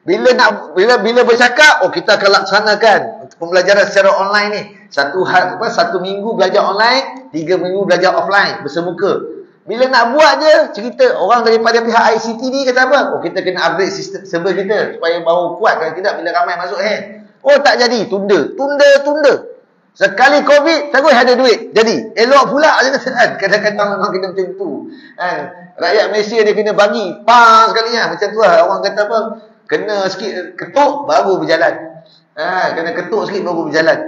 Bila bercakap, kita akan laksanakan pembelajaran secara online ni. Satu minggu belajar online, 3 minggu belajar offline bersemuka. Bila nak buat je, cerita orang daripada pihak ICT ni kata apa? Kita kena upgrade sistem server kita supaya baru kuat. Kalau tidak, bila ramai masuk hand. Tak jadi, tunda. Sekali COVID, terus ada duit. Jadi, elok pula je kan. Kadang-kadang memang kena macam tu. Rakyat Malaysia dia kena bagi sekali lah. Macam tu lah. Orang kata apa? Kena sikit ketuk, baru berjalan. Kena ketuk sikit, baru berjalan.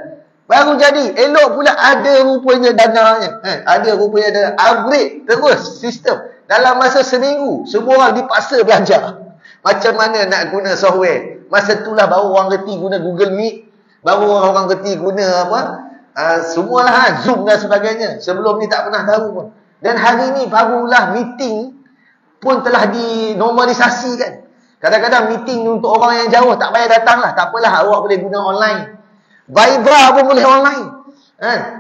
Baru jadi. Elok pula ada rupanya dananya. Ada rupanya ada upgrade terus sistem. Dalam masa seminggu, semua orang dipaksa belajar. Macam mana nak guna software. Masa itulah baru orang reti guna Google Meet. Baru orang reti guna apa? Semualah Zoom dan sebagainya. Sebelum ni tak pernah tahu pun. Dan hari ni barulah meeting pun telah dinormalisasikan. Kadang-kadang meeting untuk orang yang jauh tak payah datang lah. Tak apalah, awak boleh guna online. Vibra pun boleh online.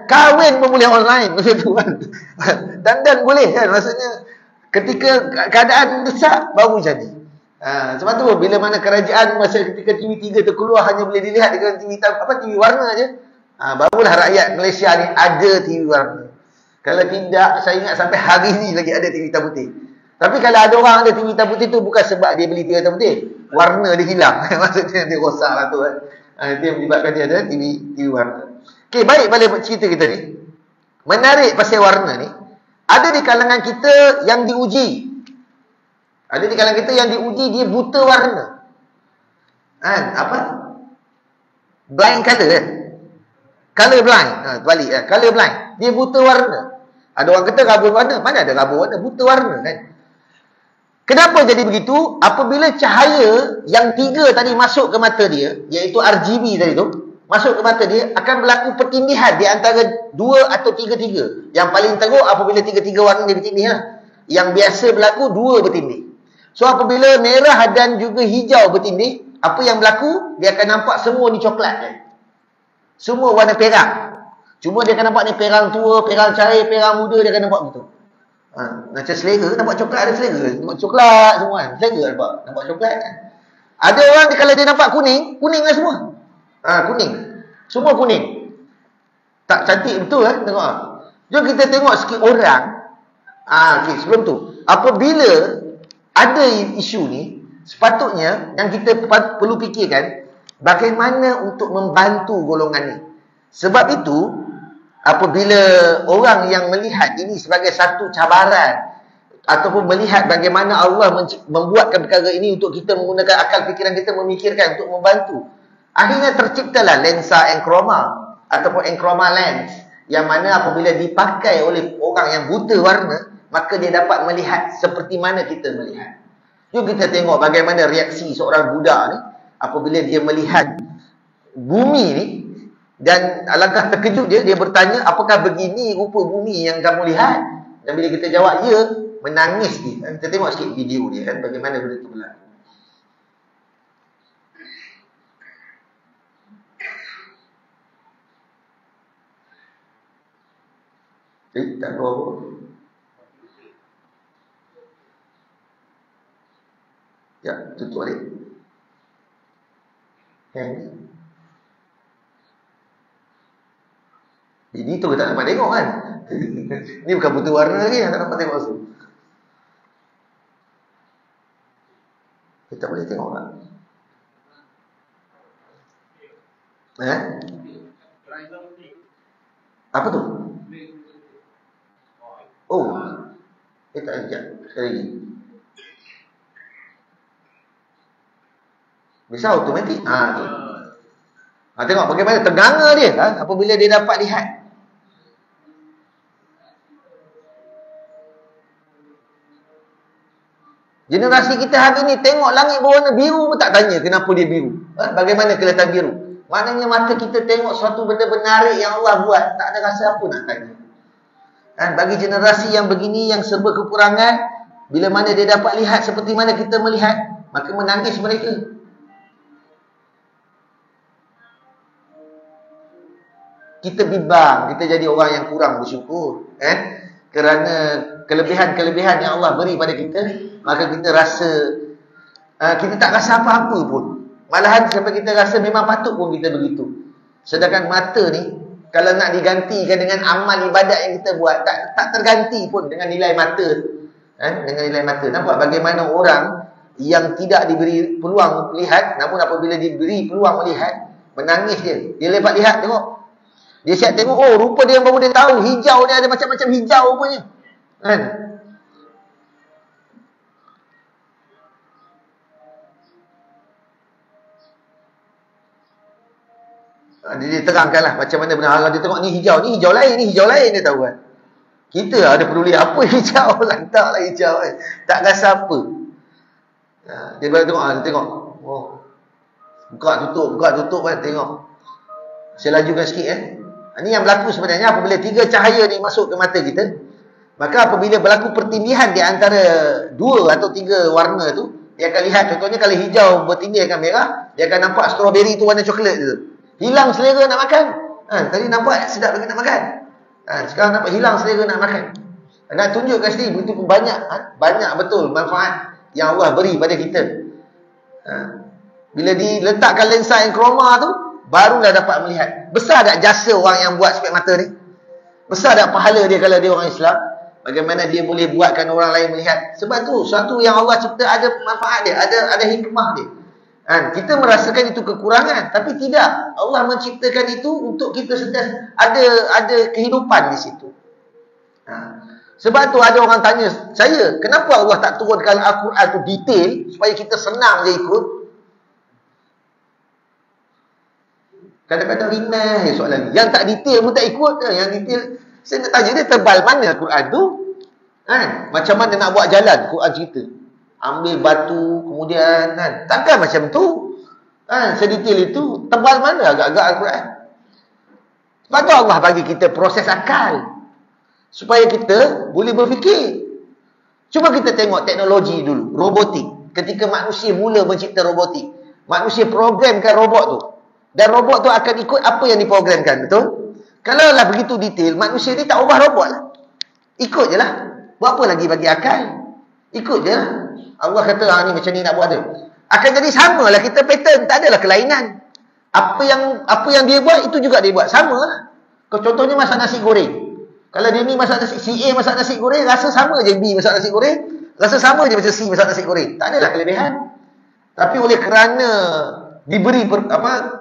Kahwin pun boleh online. Macam tu kan. Dan boleh kan. Maksudnya ketika keadaan desak baru jadi. Sebab tu bila mana kerajaan masa ketika TV3 terkeluar hanya boleh dilihat dengan TV warna je. Barulah rakyat Malaysia ni ada TV warna. Kalau tidak, saya ingat sampai hari ni lagi ada TV hitam putih. Tapi kalau ada orang ada TV hitam putih tu bukan sebab dia beli TV hitam putih. Warna dia hilang. Maksudnya dia rosak lah tu kan. Dia menyebabkan dia ada TV warna. Okey, baik balik cerita kita ni. Menarik pasal warna ni. Ada di kalangan kita yang diuji. Ada di kalangan kita yang diuji dia buta warna. Blind colour kan? Colour blind. Balik kan? Colour blind. Dia buta warna. Ada orang kata rabun warna. Mana ada rabun warna? Buta warna kan? Kenapa jadi begitu? Apabila cahaya yang 3 tadi masuk ke mata dia, iaitu RGB tadi tu, masuk ke mata dia, akan berlaku pertindihan di antara 2 atau 3-3. Yang paling teruk apabila 3-3 warna dia bertindih lah. Yang biasa berlaku 2 bertindih. So apabila merah dan juga hijau bertindih, apa yang berlaku? Dia akan nampak semua ni coklat kan? Semua warna perak. Cuma dia akan nampak ni perang tua, perang cair, perang muda, dia akan nampak begitu. Macam selera, nampak coklat ada selera. Nampak coklat semua kan? Selera nampak coklat kan? Ada orang kalau dia nampak kuning, kuning lah semua. Kuning. Semua kuning. Tak cantik betul kan? Tengok lah. Jom kita tengok sikit orang. Okay, sebelum tu. Apabila ada isu ni, sepatutnya yang kita perlu fikirkan, bagaimana untuk membantu golongan ni. Sebab itu, apabila orang yang melihat ini sebagai satu cabaran, ataupun melihat bagaimana Allah membuatkan perkara ini untuk kita menggunakan akal fikiran kita memikirkan untuk membantu, akhirnya terciptalah lensa enkroma ataupun enkroma lens, yang mana apabila dipakai oleh orang yang buta warna, maka dia dapat melihat seperti mana kita melihat. Jom kita tengok bagaimana reaksi seorang budak ni apabila dia melihat bumi ni. Dan alangkah terkejut dia bertanya, apakah begini rupa bumi yang kamu lihat? Dan bila kita jawab ya, menangis dia. Kita tengok sikit video dia kan, bagaimana benda itu berlaku. Tak tahu apa. Ya, tutup balik. Ini tu kita tak dapat tengok kan. Ni bukan buta warna lagi, tak dapat tengok tu. Kita boleh tengok tak? Apa tu? Oh. Tak ajak. Sekali lagi. Bisa automatik. Tu. Tengok bagaimana terganga dia apabila dia dapat lihat. Generasi kita hari ni tengok langit berwarna biru pun tak tanya kenapa dia biru. Bagaimana kelihatan biru? Maknanya mata kita tengok suatu benda menarik yang Allah buat, tak ada rasa apa nak tanya. Bagi generasi yang begini, yang serba kekurangan, bila mana dia dapat lihat seperti mana kita melihat, maka menangis mereka. kita bimbang, kita jadi orang yang kurang bersyukur. Kerana kelebihan-kelebihan yang Allah beri pada kita, maka kita rasa kita tak rasa apa-apa pun. Malahan sampai kita rasa memang patut pun kita begitu. Sedangkan mata ni, kalau nak digantikan dengan amal ibadat yang kita buat, tak terganti pun dengan nilai mata. Dengan nilai mata. Nampak bagaimana orang yang tidak diberi peluang melihat, namun apabila diberi peluang melihat, menangis dia. Dia lepas lihat, tengok. Dia siap tengok, oh rupa dia yang baru dia tahu, hijau ni ada macam-macam hijau rupanya. Dia terangkanlah macam mana benar. Dia tengok ni hijau lain dia tahu kan. Kita ada peduli apa hijau, lantaklah hijau kan. Tak rasa apa. Dia baru tengok. Oh. Buka tutup kan, tengok. Saya lajukan sikit Ini yang berlaku sebenarnya apabila 3 cahaya ni masuk ke mata kita. Maka apabila berlaku pertindihan di antara 2 atau 3 warna tu, dia akan lihat, contohnya kalau hijau bertindih dengan merah, dia akan nampak strawberry tu warna coklat tu. Hilang selera nak makan. Tadi nampak sedap lagi nak makan. Sekarang nampak hilang selera nak makan. Nak tunjukkan sendiri begitu banyak betul manfaat yang Allah beri pada kita. Bila diletakkan lensa yang kroma tu, barulah dapat melihat. Besar tak jasa orang yang buat spek mata ni? Besar tak pahala dia kalau dia orang Islam? Bagaimana dia boleh buatkan orang lain melihat? Sebab tu, suatu yang Allah cipta ada manfaat dia, ada hikmah dia. Kita merasakan itu kekurangan, tapi tidak. Allah menciptakan itu untuk kita sentiasa ada kehidupan di situ. Sebab tu ada orang tanya saya, kenapa Allah tak turunkan Al-Quran tu detail supaya kita senang je ikut? Kadang-kadang ringan soalan ni. Yang tak detail pun tak ikut. Yang detail, saya nak tanya dia tebal mana Al-Quran tu? Macam mana nak buat jalan Quran cerita? Ambil batu, kemudian takkan macam tu. Sedetail itu, tebal mana agak-agak Al-Quran? Sebab tu Allah bagi kita proses akal supaya kita boleh berfikir. Cuba kita tengok teknologi dulu, robotik. Ketika manusia mula mencipta robotik, manusia programkan robot tu, dan robot tu akan ikut apa yang diprogramkan, betul? Kalau lah begitu detail, manusia ni tak ubah robot lah. Ikut je lah. Buat apa lagi bagi akal? Ikut je lah. Allah kata, ni macam ni nak buat dia. Akan jadi sama lah kita pattern. Tak adalah kelainan. Apa yang dia buat, itu juga dia buat. Sama lah. Contohnya masak nasi goreng. Kalau dia ni masak nasi, si A masak nasi goreng, rasa sama je B masak nasi goreng. Rasa sama je macam C masak nasi goreng. Tak adalah kelebihan. Tapi oleh kerana diberi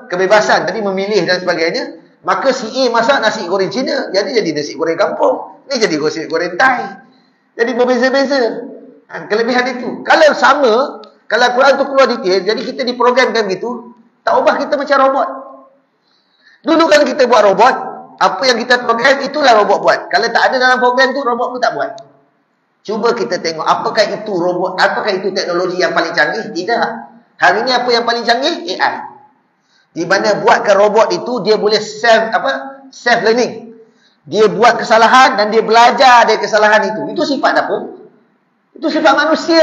kebebasan tadi memilih dan sebagainya, maka si A masak nasi goreng Cina, jadi nasi goreng kampung. Ni jadi nasi goreng Thai. Jadi berbeza-beza. Kelebihan itu. Kalau sama, kalau Quran tu keluar detail, jadi kita diprogramkan gitu, tak ubah kita macam robot. Dulu kalau kita buat robot, apa yang kita program, itulah robot buat. Kalau tak ada dalam program tu, robot pun tak buat. Cuba kita tengok, apakah itu robot, apakah itu teknologi yang paling canggih? Tidak. Hari ini apa yang paling canggih? AI. Di mana buatkan robot itu, dia boleh self learning. Dia buat kesalahan dan dia belajar dari kesalahan itu. Itu sifat apa? Itu sifat manusia.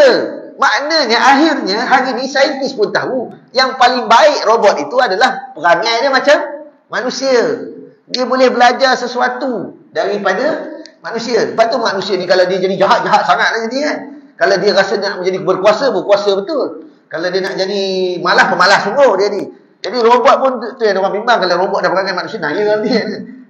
Maknanya akhirnya hari ni saintis pun tahu yang paling baik robot itu adalah perangai dia macam manusia. Dia boleh belajar sesuatu daripada manusia. Lepas tu manusia ni kalau dia jadi jahat-jahat sangatlah jadi kan. Kalau dia rasa nak menjadi berkuasa betul. Kalau dia nak jadi malas, pemalas sungguh dia ni. Jadi robot pun tu yang orang bimbang, kalau robot dah perangai manusia, naya dia.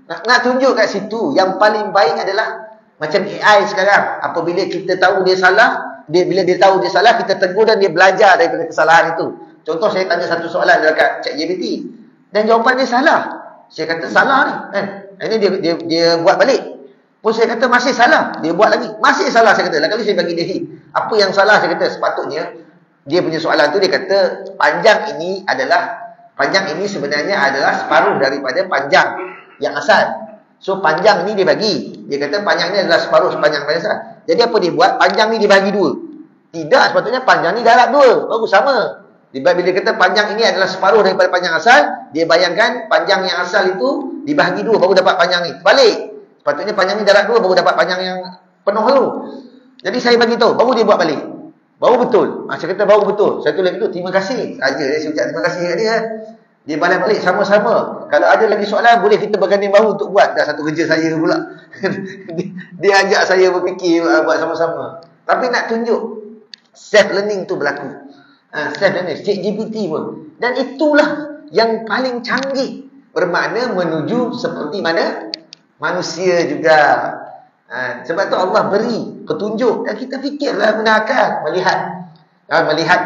Nak tunjuk kat situ yang paling baik adalah macam AI sekarang. Apabila kita tahu dia salah, bila dia tahu dia salah, kita tegur dan dia belajar daripada kesalahan itu. Contoh saya tanya satu soalan dekat ChatGPT dan jawapan dia salah. Saya kata salah ni kan. Ini dia buat balik. Pun saya kata masih salah. Dia buat lagi. Masih salah saya kata. Kali saya bagi dia hint. Apa yang salah saya kata sepatutnya dia punya soalan tu dia kata panjang ini sebenarnya adalah separuh daripada panjang yang asal. So panjang ni dia bagi. Dia kata panjang ni adalah separuh sepanjang pada asal. Jadi apa dia buat? Panjang ni dia bagi 2. Tidak, sepatutnya panjang ni darab 2. Baru sama. Bila dia kata panjang ini adalah separuh daripada panjang asal, dia bayangkan panjang yang asal itu dibahagi 2 baru dapat panjang ni. Balik. Sepatutnya panjang ni darab 2 baru dapat panjang yang penuh tu. Jadi saya bagi tahu, baru dia buat balik. Baru betul. Saya kata baru betul. Saya tulis itu terima kasih. Saja saya ucap terima kasih kat dia. Dia balik sama-sama. Kalau ada lagi soalan, boleh kita berganding bahu untuk buat. Dah satu kerja saya pula. Dia ajak saya berfikir buat sama-sama. Tapi nak tunjuk self-learning tu berlaku. Self-learning, ChatGPT pun. Dan itulah yang paling canggih. Bermakna menuju seperti mana manusia juga. Sebab tu Allah beri petunjuk. Dan kita fikirlah guna akal. Melihat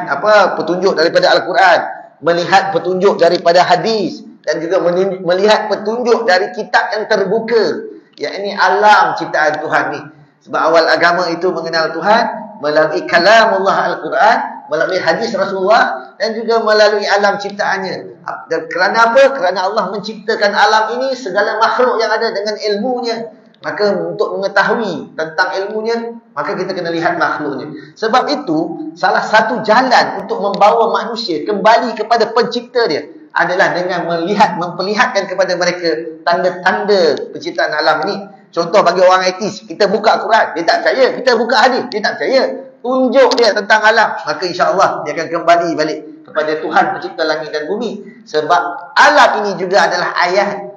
petunjuk daripada Al-Quran, melihat petunjuk daripada hadis, dan juga melihat petunjuk dari kitab yang terbuka, yakni alam ciptaan Tuhan ni. Sebab awal agama itu mengenal Tuhan melalui kalamullah Al-Quran, melalui hadis Rasulullah, dan juga melalui alam ciptaannya. Dan kerana apa? Kerana Allah menciptakan alam ini, segala makhluk yang ada dengan ilmunya. Maka untuk mengetahui tentang ilmunya, maka kita kena lihat makhluknya. Sebab itu, salah satu jalan untuk membawa manusia kembali kepada pencipta dia adalah dengan memperlihatkan kepada mereka tanda-tanda penciptaan alam ini. Contoh bagi orang etis, kita buka Quran, dia tak percaya. Kita buka hadis, dia tak percaya. Tunjuk dia tentang alam, maka insya-Allah dia akan kembali balik kepada Tuhan pencipta langit dan bumi. Sebab alam ini juga adalah ayat,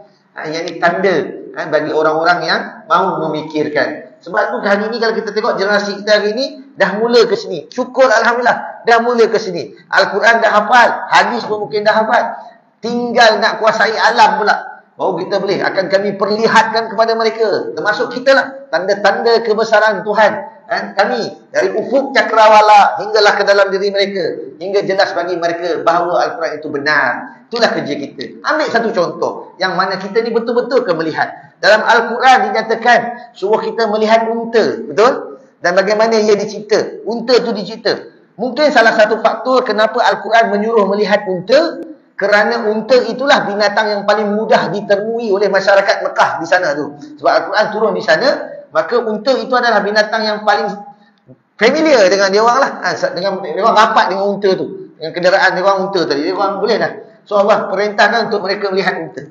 yang ini tanda bagi orang-orang yang mahu memikirkan. Sebab tu hari ni kalau kita tengok generasi kita hari ni dah mula ke sini. Syukur Alhamdulillah, dah mula ke sini. Al-Quran dah hafal, hadis pun mungkin dah hafal. Tinggal nak kuasai alam pula. Baru kita boleh, akan kami perlihatkan kepada mereka, termasuk kita lah, tanda-tanda kebesaran Tuhan. Kami dari ufuk cakrawala hinggalah ke dalam diri mereka, hingga jelas bagi mereka bahawa Al-Quran itu benar. Itulah kerja kita. Ambil satu contoh yang mana kita ni betul-betul akan melihat. Dalam Al-Quran dinyatakan suruh kita melihat unta, betul? Dan bagaimana ia dicipta. Unta tu dicipta. Mungkin salah satu faktor kenapa Al-Quran menyuruh melihat unta, kerana unta itulah binatang yang paling mudah ditemui oleh masyarakat Mekah di sana tu. Sebab Al-Quran turun di sana, maka unta itu adalah binatang yang paling familiar dengan dia orang lah. Dengan dia orang rapat dengan unta tu. Dengan kenderaan dia orang unta tadi. Dia orang boleh dah. So Allah perintahkan untuk mereka melihat unta.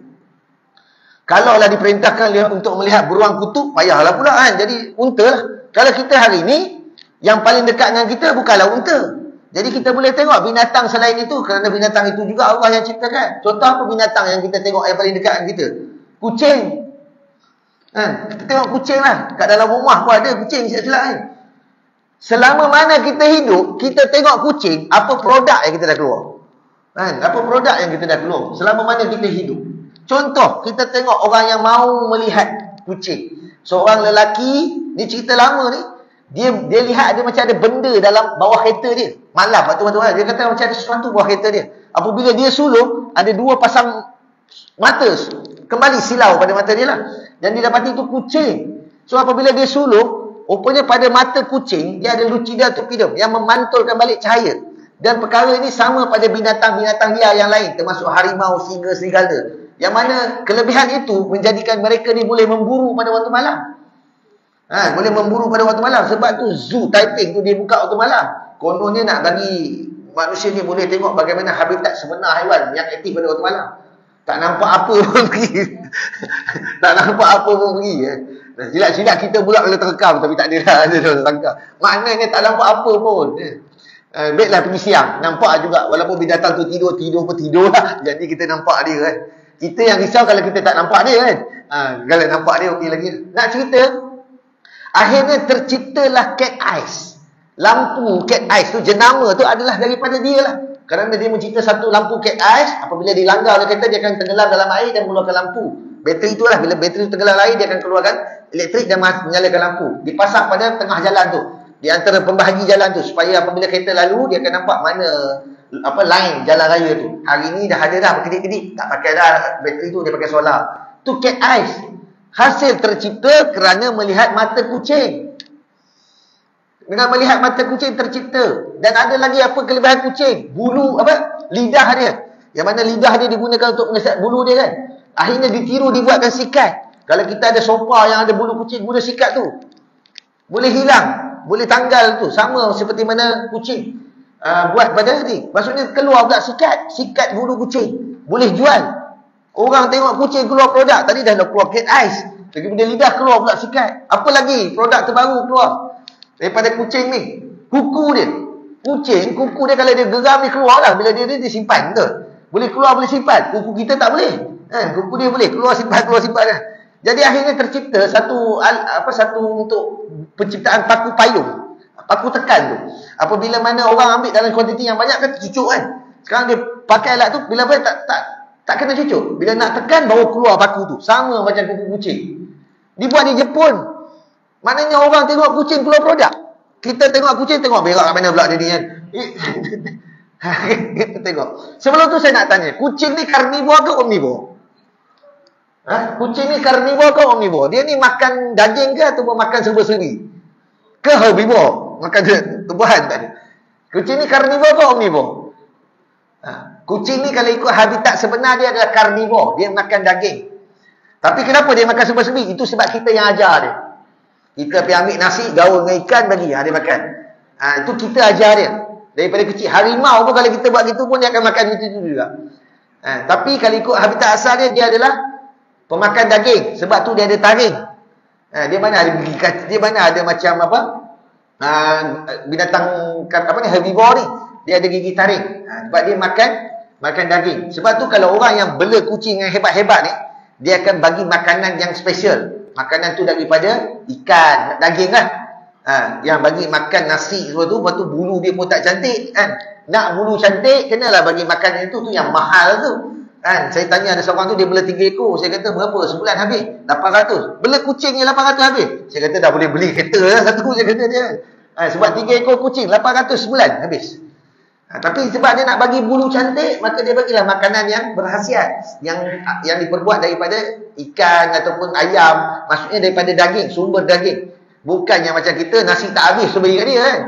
Kalaulah diperintahkan untuk melihat beruang kutub, payahlah pula kan. Jadi unta lah. Kalau kita hari ni, yang paling dekat dengan kita bukanlah unta. Jadi kita boleh tengok binatang selain itu, kerana binatang itu juga Allah yang ciptakan. Contoh apa binatang yang kita tengok yang paling dekat dengan kita? Kucing. Kita tengok kucing lah. Kat dalam rumah pun ada kucing silap-silap kan. Selama mana kita hidup, kita tengok kucing, apa produk yang kita dah keluar. Apa produk yang kita dah keluar. Selama mana kita hidup. Contoh, kita tengok orang yang mahu melihat kucing. Seorang lelaki, ni cerita lama ni, dia lihat ada macam ada benda dalam bawah kereta dia. Malam, waktu-waktu dia kata macam ada sesuatu bawah kereta dia. Apabila dia sulung, ada dua pasang mata kembali silau pada mata dia lah. Dan dia dapati itu kucing. So apabila dia sulung, rupanya pada mata kucing, dia ada lucida topidum yang memantulkan balik cahaya. Dan perkara ini sama pada binatang-binatang liar yang lain, termasuk harimau, singa, serigala. Yang mana kelebihan itu menjadikan mereka ni boleh memburu pada waktu malam. Boleh memburu pada waktu malam. Sebab tu zoo Taiping tu dia buka waktu malam. Kononnya nak bagi manusia ni boleh tengok bagaimana habitat sebenar haiwan yang aktif pada waktu malam. Tak nampak apa pun pergi. Tak nampak apa pun pergi. Silap-silap kita pula boleh terekam, tapi tak ada lah. Maknanya tak nampak apa pun. Baiklah pergi siang, nampak juga. Walaupun binatang tu tidur pun tidur lah. Jadi kita nampak dia kan. Kita yang risau kalau kita tak nampak dia kan. Kalau nampak dia okey lagi. Nak cerita, akhirnya terciptalah cat eyes. Lampu cat eyes tu, jenama tu adalah daripada dia lah. Kerana dia mencipta satu lampu cat eyes. Apabila dilanggar oleh kereta, dia akan tenggelam dalam air dan mengeluarkan lampu. Bateri itulah, bila bateri tenggelam air, dia akan keluarkan elektrik dan menyalakan lampu. Dipasang pada tengah jalan tu, di antara pembahagi jalan tu, supaya apabila kereta lalu, dia akan nampak mana line jalan raya tu. Hari ni dah ada dah berkedip-kedip, tak pakai dah bateri tu, dia pakai solar. Tu cat eyes. Hasil tercipta kerana melihat mata kucing. Dengan melihat mata kucing tercipta. Dan ada lagi apa kelebihan kucing? Bulu lidah dia. Yang mana lidah dia digunakan untuk mengesat bulu dia kan. Akhirnya ditiru, dibuatkan sikat. Kalau kita ada sofa yang ada bulu kucing, guna sikat tu, boleh hilang, boleh tanggal tu. Sama seperti mana kucing buat pada ni. Maksudnya keluar pula sikat bulu kucing. Boleh jual. Orang tengok kucing keluar produk. Tadi dah keluar cat eyes. Kemudian lidah keluar pula sikat. Apa lagi produk terbaru keluar daripada kucing ni? Kuku dia. Kucing, kuku dia kalau dia geram dia keluar lah. Bila dia simpan tu. Boleh keluar, boleh simpan. Kuku kita tak boleh. Kuku dia boleh keluar simpan kan. Jadi akhirnya tercipta satu untuk penciptaan paku payung. Paku tekan tu. Apabila mana orang ambil dalam kuantiti yang banyak kan cucuk kan. Sekarang dia pakai alat tu bila boleh tak kena cucuk. Bila nak tekan baru keluar paku tu. Sama macam kuku kucing. Dibuat di Jepun. Maknanya orang tengok kucing keluar produk. Kita tengok kucing tengok berak kat mana pula dia ni kan. Kita tengok. Sebelum tu saya nak tanya, kucing ni karnivor ke omnivor? Kucing ni karnivor ke omnivor? Dia ni makan daging ke ataupun makan serba-serbi? Ke herbivor? Makan tumbuhan tak ada. Kucing ni karnivor ke omnivor? Kucing ni kalau ikut habitat sebenar dia adalah karnivor. Dia makan daging. Tapi kenapa dia makan serba-serbi? Itu sebab kita yang ajar dia. Kita pergi ambil nasi, gaul dengan ikan bagi, dia makan. Itu kita ajar dia. Daripada kecil. Harimau pun kalau kita buat gitu pun dia akan makan itu juga. Tapi kalau ikut habitat asal dia adalah pemakan daging. Sebab tu dia ada taring. Dia mana ada gigi kaki, dia mana ada macam apa? Binatang herbivore ni. Dia ada gigi taring. Sebab dia makan daging. Sebab tu kalau orang yang bela kucing yang hebat-hebat ni, dia akan bagi makanan yang special. Makanan tu daripada ikan, daging kan. Yang bagi makan nasi semua tu, lepas tu bulu dia pun tak cantik kan. Nak bulu cantik, kenalah bagi makanan itu tu yang mahal tu. Kan, saya tanya ada seorang tu dia bela 3 ekor. Saya kata berapa? Sebulan habis 800. Bela kucing ni 800 habis. Saya kata dah boleh beli kereta lah satu. Saya kata dia. Sebab 3 ekor kucing 800 sebulan habis. Tapi sebab dia nak bagi bulu cantik, maka dia bagilah makanan yang berkhasiat, yang diperbuat daripada ikan ataupun ayam. Maksudnya daripada daging, sumber daging. Bukan yang macam kita nasi tak habis so bagi kat dia kan.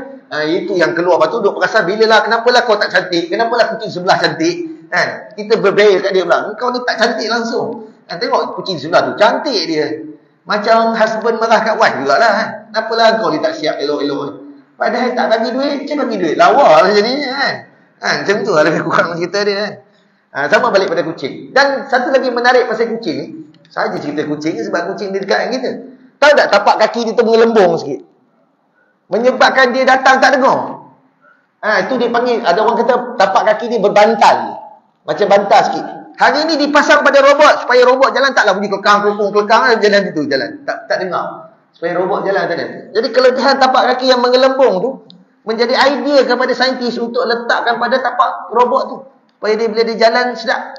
Itu yang keluar. Lepas tu duk perasan bilalah kenapalah kau tak cantik, kenapalah kucing sebelah cantik. Kita berbeza kat dia pula. Kau ni tak cantik langsung. Tengok kucing sebelah tu cantik dia. Macam husband marah kat wife jugalah kan. Kenapalah kau ni tak siap elok-elok. Padahal tak bagi duit, macam bagi duit. Lawa lah jadinya kan. Macam tu lah lebih kurang cerita dia kan. Sama balik pada kucing. Dan satu lagi menarik pasal kucing ni. Saja cerita kucing ni sebab kucing dia dekat dengan kita. Tahu tak tapak kaki dia tu mengelembung sikit. Menyebabkan dia datang tak dengar. Itu dia panggil, ada orang kata tapak kaki dia berbantal. Macam bantal sikit. Hari ni dipasang pada robot. Supaya robot jalan taklah bunyi kelekang, jalan itu jalan. Tak dengar. Supaya robot jalan tadi. Jadi kelebihan tapak kaki yang mengelembung tu menjadi idea kepada saintis untuk letakkan pada tapak robot tu. Supaya dia bila dia jalan sedap.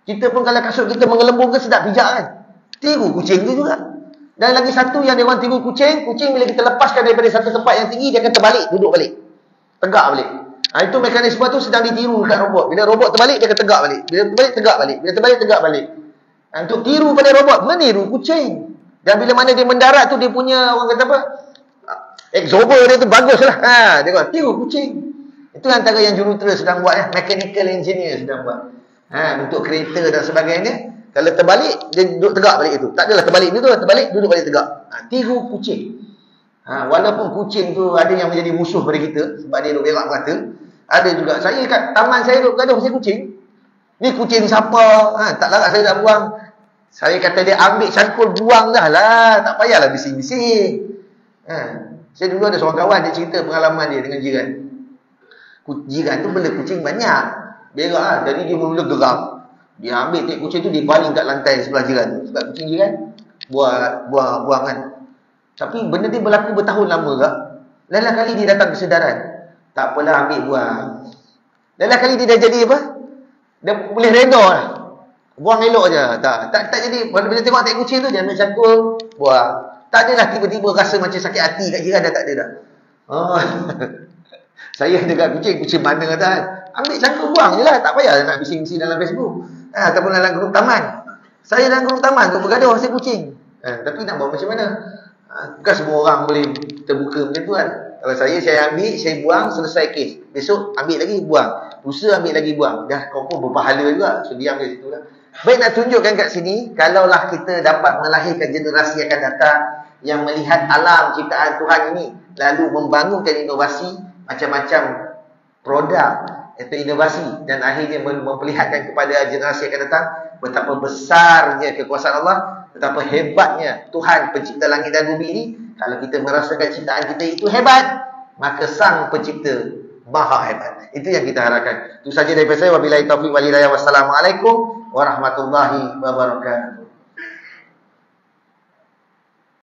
Kita pun kalau kasut kita mengelembung ke sedap pijak kan. Tiru kucing tu juga. Dan lagi satu yang dia orang tiru kucing. Kucing bila kita lepaskan daripada satu tempat yang tinggi, dia akan terbalik, duduk balik. Tegak balik. Itu mekanisme tu sedang ditiru dekat robot. Bila robot terbalik, dia akan tegak balik. Bila terbalik, tegak balik. Bila terbalik, tegak balik. Untuk tiru pada robot, meniru kucing. Dan bila mana dia mendarat tu, dia punya, orang kata apa, exober dia tu bagus lah. Dia kata, tiru kucing. Itu antara yang jurutera sedang buat. Mechanical engineer sedang buat. Untuk kereta dan sebagainya. Kalau terbalik, dia duduk tegak balik itu. Tak adalah terbalik itu, terbalik, duduk balik tegak. Tiru kucing. Walaupun kucing tu ada yang menjadi musuh pada kita, sebab dia duduk berak mata. Ada juga. Saya kat taman saya duduk gaduh pasal kucing. Ni kucing siapa? Tak larat saya nak buang. Saya kata dia ambil cangkul buang dah lah. Tak payahlah bising-bising. Saya dulu ada seorang kawan, dia cerita pengalaman dia dengan jiran. Jiran tu bela kucing banyak. Berak lah. Jadi dia mula geram. Dia ambil tek kucing tu, dia baling kat lantai sebelah jiran tu. Sebab kucing jiran buang kan. Tapi benda ni berlaku bertahun lama tak? Lain kali dia datang kesedaran. Tak apalah, ambil buang. Lain kali dia dah jadi apa? Dia boleh reda lah. Buang elok je. Tak jadi. Bila tengok tek kucing tu, dia ambil cangkul, buang. Tak adalah tiba-tiba rasa macam sakit hati kat jiran, dah tak ada dah. Saya dekat kucing mana kata, ambil cangkul buang je lah. Tak payah nak bising-bising dalam Facebook. Ataupun dalam grup taman. Saya dalam grup taman tu bergaduh pasal kucing. Tapi nak buat macam mana? Bukan semua orang boleh terbuka macam tu kan. Kalau saya ambil, saya buang, selesai kes. Besok ambil lagi, buang. Lusa ambil lagi, buang. Dah kau pun berpahala juga. So diam kat situ lah. Baik, nak tunjukkan kat sini, kalaulah kita dapat melahirkan generasi yang akan datang yang melihat alam ciptaan Tuhan ini, lalu membangunkan inovasi, macam-macam produk atau inovasi, dan akhirnya memperlihatkan kepada generasi yang akan datang betapa besarnya kekuasaan Allah, betapa hebatnya Tuhan pencipta langit dan bumi ini. Kalau kita merasakan ciptaan kita itu hebat, maka sang pencipta Maha hebat. Itu yang kita harapkan. Itu saja daripada saya. Wabillahi taufiq wal hidayah. Wassalamualaikum warahmatullahi wabarakatuh.